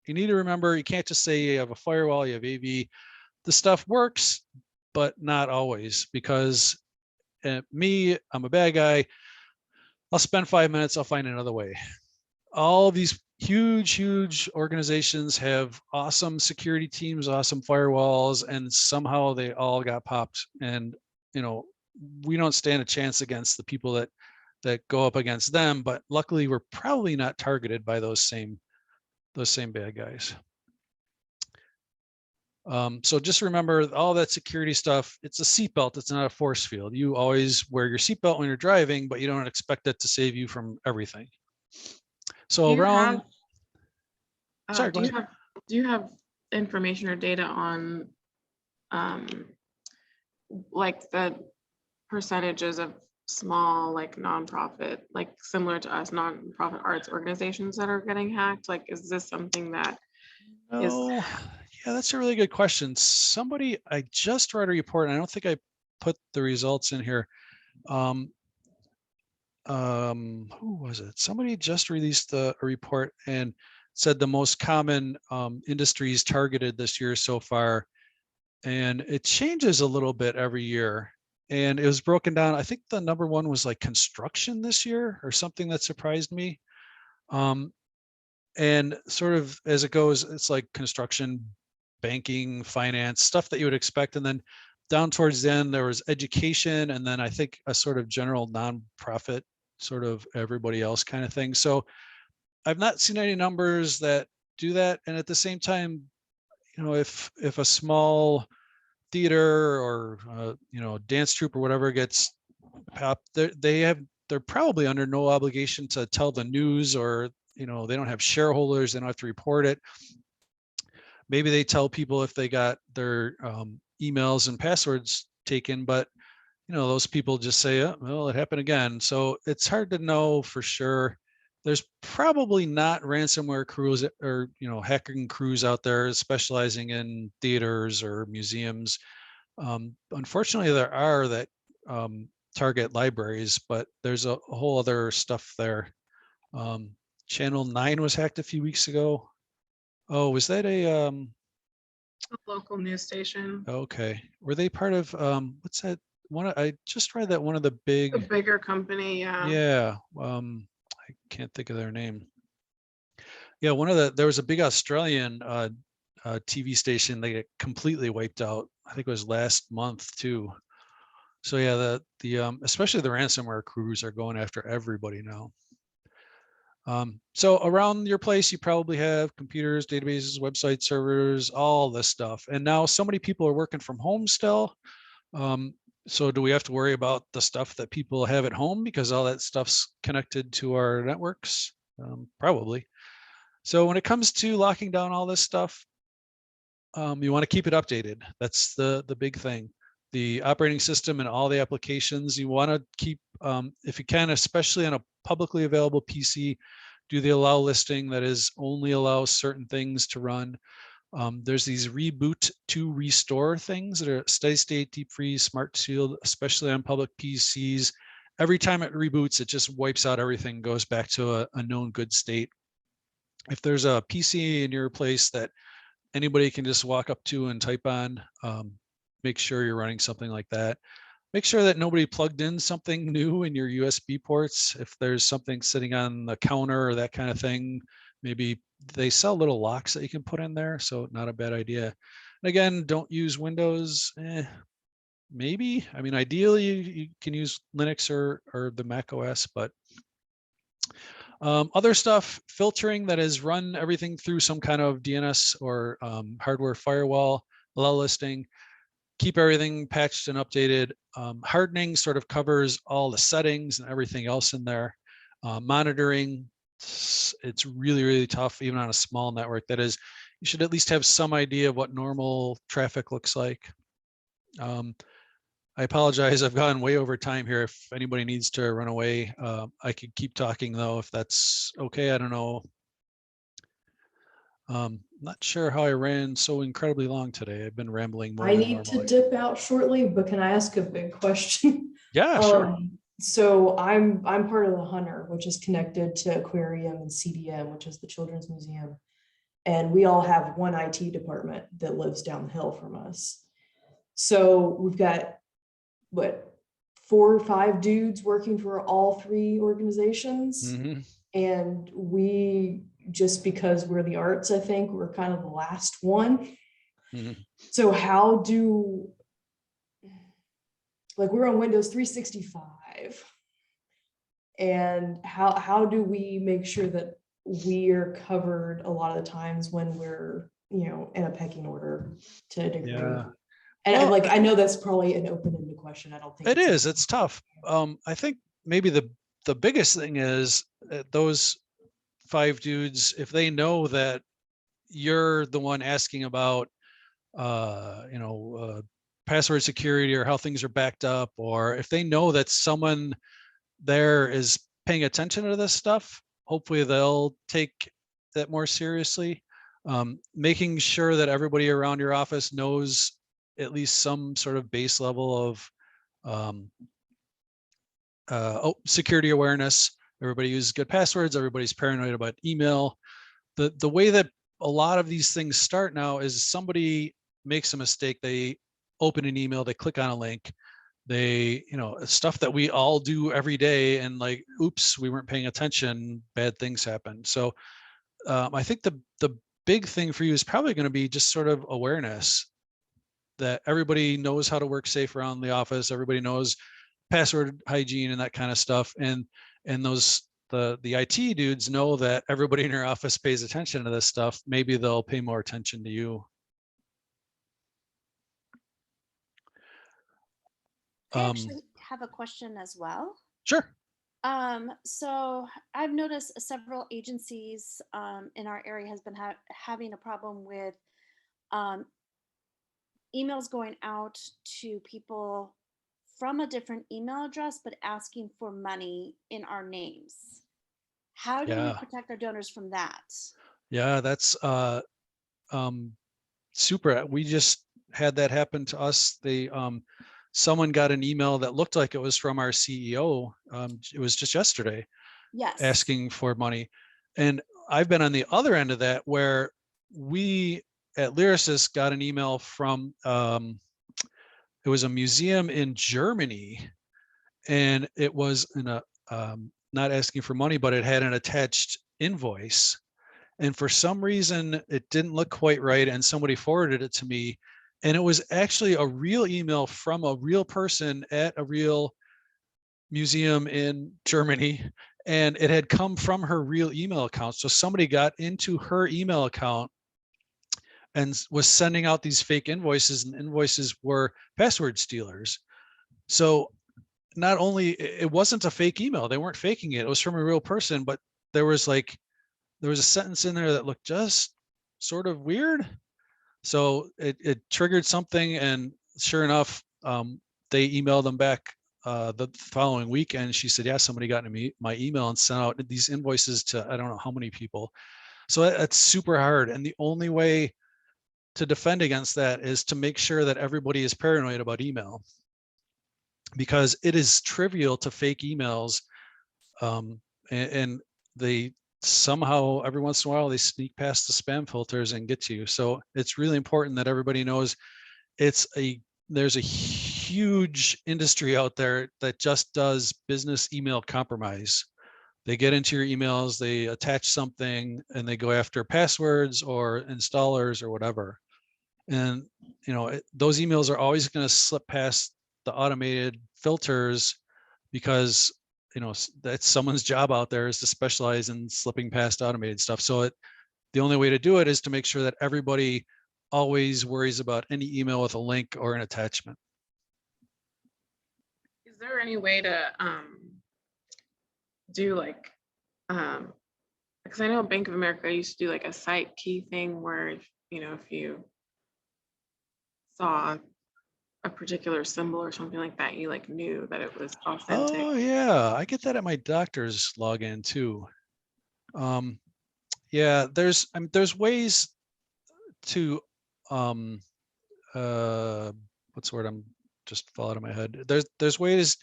you need to remember, you can't just say you have a firewall, you have AV. The stuff works, but not always, because me, I'm a bad guy. I'll spend 5 minutes, I'll find another way. All these huge organizations have awesome security teams, awesome firewalls, and somehow they all got popped. And we don't stand a chance against the people that go up against them, but luckily we're probably not targeted by those same bad guys. So just remember, all that security stuff, it's a seatbelt, it's not a force field. You always wear your seatbelt when you're driving, but you don't expect it to save you from everything. So around, sorry, do you have information or data on like the percentages of small, like nonprofit, like similar to us, nonprofit arts organizations that are getting hacked? Like, is this something that is? Yeah, that's a really good question. I just read a report, and I don't think I put the results in here. Who was it? Somebody just released a report and said the most common industries targeted this year so far, and it changes a little bit every year. And it was broken down. I think the number one was like construction this year, or something that surprised me. And sort of as it goes, it's like construction, banking, finance, stuff that you would expect. And then down towards the end, there was education, and then I think a sort of general nonprofit, sort of everybody else kind of thing. So I've not seen any numbers that do that. And at the same time, if a small theater or dance troupe or whatever gets popped, they're probably under no obligation to tell the news, or they don't have shareholders, they don't have to report it. Maybe they tell people if they got their emails and passwords taken, but those people just say, oh, well, it happened again. So it's hard to know for sure. There's probably not ransomware crews or hacking crews out there specializing in theaters or museums. Unfortunately, there are that target libraries, but there's a whole other stuff there. Channel 9 was hacked a few weeks ago. Oh, was that a local news station? Okay, were they part of what's that one? I just read that one of the A bigger company, yeah. Yeah, I can't think of their name. Yeah, there was a big Australian TV station that got completely wiped out. I think it was last month too. So yeah, the especially the ransomware crews are going after everybody now. So around your place, you probably have computers, databases, website servers, all this stuff. And now so many people are working from home still. So do we have to worry about the stuff that people have at home because all that stuff's connected to our networks? Probably. So when it comes to locking down all this stuff, you want to keep it updated. That's the big thing. The operating system and all the applications, you want to keep, if you can, especially on a publicly available PC, do the allow listing that is only allows certain things to run. There's these reboot to restore things that are steady state, deep freeze, smart shield, especially on public PCs. Every time it reboots, it just wipes out everything, goes back to a known good state. If there's a PC in your place that anybody can just walk up to and type on, make sure you're running something like that. Make sure that nobody plugged in something new in your USB ports. If there's something sitting on the counter or that kind of thing, maybe they sell little locks that you can put in there, so not a bad idea. And again, don't use Windows. Maybe. I mean, ideally, you can use Linux or the Mac OS, but other stuff, filtering that is run everything through some kind of DNS or hardware firewall, allow listing. keep everything patched and updated. Hardening sort of covers all the settings and everything else in there. Monitoring, it's really, really tough, even on a small network. That is, you should at least have some idea of what normal traffic looks like. I apologize, I've gone way over time here. If anybody needs to run away, I could keep talking though, if that's okay. I don't know. Not sure how I ran so incredibly long today. I've been rambling more I than need to normally. dip out shortly, but can I ask a big question? Yeah, sure. So I'm part of the Hunter, which is connected to Aquarium and CDM, which is the Children's Museum. And we all have one IT department that lives down the hill from us. So we've got, what, 4 or 5 dudes working for all 3 organizations. Mm-hmm. And we, just because we're the arts, I think we're kind of the last one. Mm-hmm. So how do, like, we're on Windows 365, and how do we make sure that we are covered a lot of the times when we're, you know, in a pecking order to a degree? Yeah. And Well, like, I know that's probably an open-ended question. I don't think it is. It's tough. I think maybe the biggest thing is those 5 dudes, if they know that you're the one asking about, password security or how things are backed up, or if they know that someone there is paying attention to this stuff, hopefully they'll take that more seriously. Making sure that everybody around your office knows at least some sort of base level of security awareness. Everybody uses good passwords. Everybody's paranoid about email. The way that a lot of these things start now is somebody makes a mistake. They open an email, they click on a link, they, stuff that we all do every day, and like, oops, we weren't paying attention, bad things happen. So I think the big thing for you is probably going to be just sort of awareness that everybody knows how to work safe around the office. Everybody knows password hygiene and that kind of stuff. And those, the IT dudes know that everybody in your office pays attention to this stuff. Maybe they'll pay more attention to you. I actually have a question as well. Sure. So I've noticed several agencies in our area has been having a problem with emails going out to people from a different email address, but asking for money in our names. How do we protect our donors from that? Yeah, that's super. We just had that happen to us. Someone got an email that looked like it was from our CEO. It was just yesterday. Yes. Asking for money. And I've been on the other end of that, where we at Lyrasis got an email from, it was a museum in Germany, and it was in a, not asking for money, but it had an attached invoice. And for some reason, it didn't look quite right, and somebody forwarded it to me. And it was actually a real email from a real person at a real museum in Germany. And it had come from her real email account. So somebody got into her email account and was sending out these fake invoices, and invoices were password stealers. So not only, it wasn't a fake email, they weren't faking it, it was from a real person, but there was a sentence in there that looked just sort of weird. So it triggered something, and sure enough, they emailed them back the following week, and she said, yeah, somebody got into my email and sent out these invoices to I don't know how many people. So that's super hard. And the only way to defend against that is to make sure that everybody is paranoid about email, because it is trivial to fake emails. And they somehow, every once in a while, they sneak past the spam filters and get to you. So it's really important that everybody knows there's a huge industry out there that just does business email compromise. They get into your emails, they attach something, and they go after passwords or installers or whatever. And those emails are always going to slip past the automated filters, because that's someone's job out there, is to specialize in slipping past automated stuff. So the only way to do it is to make sure that everybody always worries about any email with a link or an attachment. Is there any way to do like, because I know Bank of America used to do like a site key thing where, if you saw a particular symbol or something like that, you like knew that it was authentic. Oh yeah, I get that at my doctor's login too. Yeah, there's ways to what's the word, I'm just fall out of my head. There's ways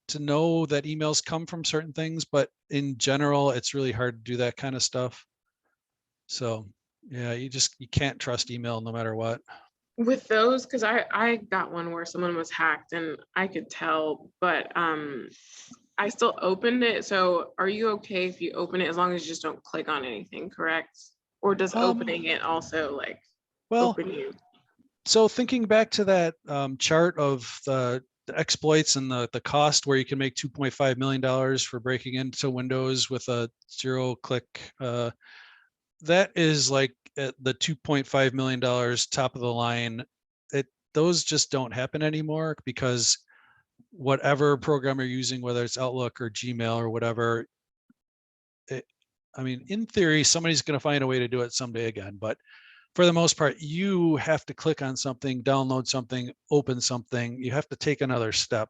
to know that emails come from certain things, but in general, it's really hard to do that kind of stuff. So yeah, you can't trust email no matter what. With those, because I got one where someone was hacked and I could tell, but I still opened it. So are you okay if you open it as long as you just don't click on anything, correct? Or does opening it also like open you? So thinking back to that chart of the exploits and the cost, where you can make $2.5 million for breaking into Windows with a 0-click, that is like at the $2.5 million top of the line. Those just don't happen anymore, because whatever program you're using, whether it's Outlook or Gmail or whatever, I mean, in theory, somebody's going to find a way to do it someday again. But for the most part, you have to click on something, download something, open something. You have to take another step.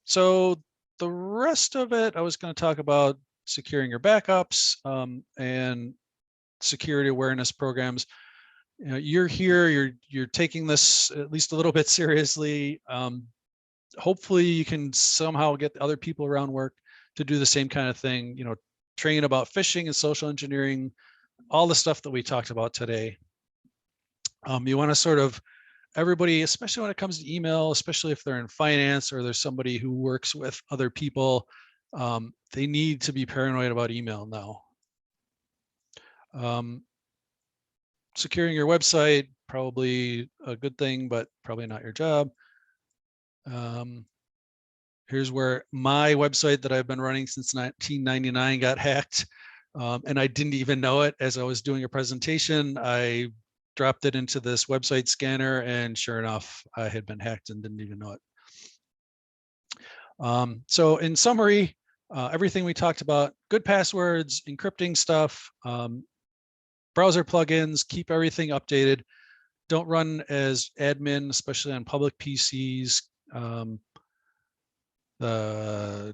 So the rest of it, I was going to talk about securing your backups and security awareness programs. You're here, you're taking this at least a little bit seriously. Hopefully you can somehow get other people around work to do the same kind of thing, train about phishing and social engineering, all the stuff that we talked about today. You want to sort of, everybody, especially when it comes to email, especially if they're in finance or there's somebody who works with other people, they need to be paranoid about email now. Securing your website, probably a good thing, but probably not your job. Here's where my website that I've been running since 1999 got hacked. And I didn't even know it. As I was doing a presentation, I dropped it into this website scanner, and sure enough, I had been hacked and didn't even know it. So in summary, everything we talked about: good passwords, encrypting stuff, browser plugins, keep everything updated. Don't run as admin, especially on public PCs. Be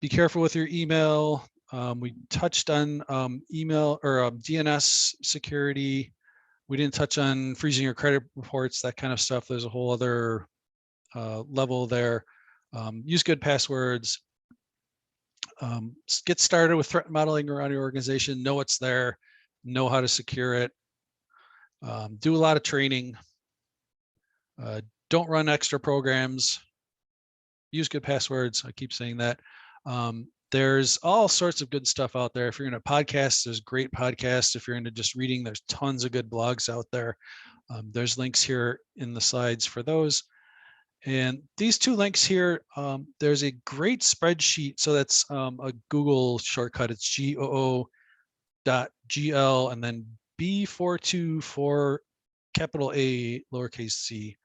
careful with your email. We touched on email or DNS security. We didn't touch on freezing your credit reports, that kind of stuff. There's a whole other level there. Use good passwords. Get started with threat modeling around your organization. Know what's there. Know how to secure it. Do a lot of training. Don't run extra programs. Use good passwords. I keep saying that. There's all sorts of good stuff out there. If you're into podcasts, there's great podcasts. If you're into just reading, there's tons of good blogs out there. There's links here in the slides for those. And these two links here, there's a great spreadsheet. So that's a Google shortcut. It's GOO.GL and then B424 capital A lowercase c.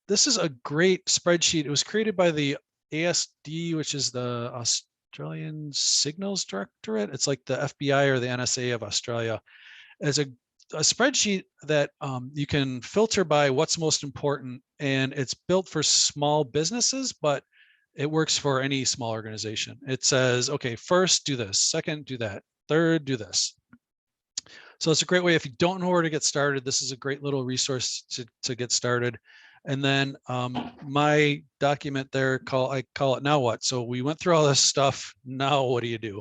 This is a great spreadsheet. It was created by the ASD, which is the Australian Signals Directorate. It's like the FBI or the NSA of Australia. As a spreadsheet that you can filter by what's most important, and it's built for small businesses, but it works for any small organization. It says, okay, first do this, second do that, third do this. So it's a great way. If you don't know where to get started, this is a great little resource to get started. And then my document there, I call it Now What? So we went through all this stuff. Now what do you do?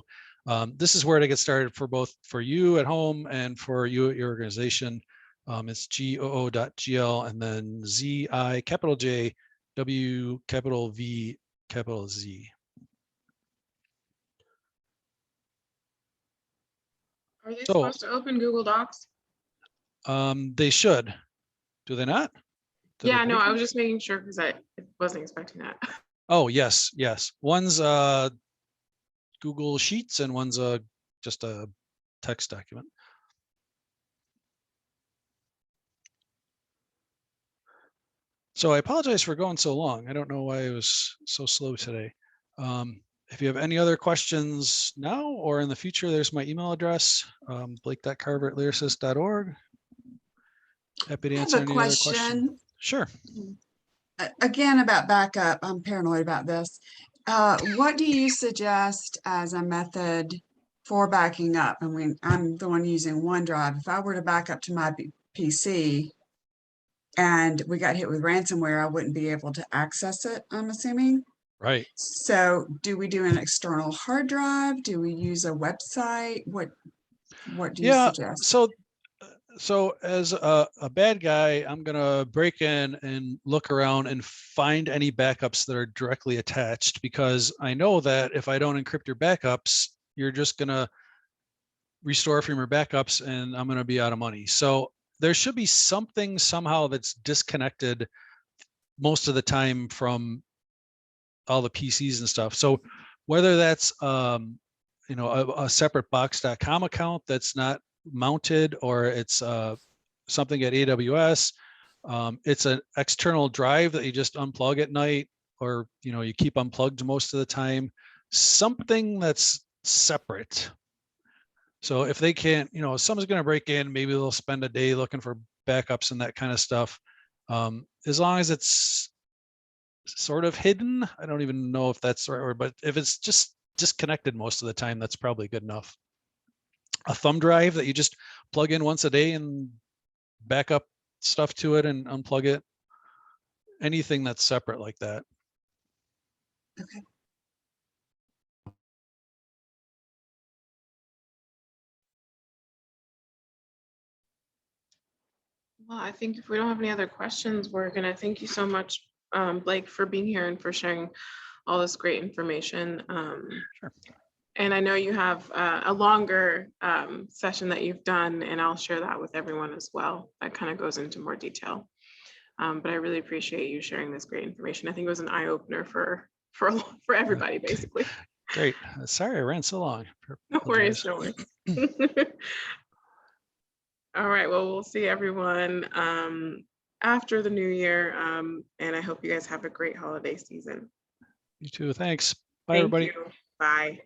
This is where to get started for both for you at home and for you at your organization. It's GOO.GL and then ZI capital J W capital V capital Z. Are they supposed to open Google Docs? They should. Do they not? Yeah, no, I was just making sure because I wasn't expecting that. Oh, yes, yes. One's Google Sheets and one's just a text document. So I apologize for going so long. I don't know why it was so slow today. If you have any other questions now or in the future, there's my email address, blake.carver@lyrasis.org. Happy to answer any other questions. Sure. Again, about backup, I'm paranoid about this. What do you suggest as a method for backing up? I mean, I'm the one using OneDrive. If I were to back up to my PC and we got hit with ransomware, I wouldn't be able to access it, I'm assuming. Right. So do we do an external hard drive? Do we use a website? What do you suggest? So as a bad guy, I'm going to break in and look around and find any backups that are directly attached, because I know that if I don't encrypt your backups, you're just going to restore from your backups and I'm going to be out of money. So there should be something somehow that's disconnected most of the time from all the PCs and stuff. So whether that's a separate box.com account that's not mounted, or it's something at AWS, it's an external drive that you just unplug at night, or you keep unplugged most of the time, something that's separate. So if they can't, if someone's going to break in, maybe they'll spend a day looking for backups and that kind of stuff. As long as it's sort of hidden, I don't even know if that's the right word, but if it's just disconnected most of the time, that's probably good enough. A thumb drive that you just plug in once a day and back up stuff to it and unplug it. Anything that's separate like that. Okay. Well, I think if we don't have any other questions, we're going to thank you so much, Blake, for being here and for sharing all this great information. Sure. And I know you have a longer session that you've done, and I'll share that with everyone as well. That kind of goes into more detail. But I really appreciate you sharing this great information. I think it was an eye opener for everybody, basically. Great. Sorry I ran so long. No worries, no worries. All right, well, we'll see everyone after the new year, and I hope you guys have a great holiday season. You too. Thanks. Bye, Thank everybody. you. Bye.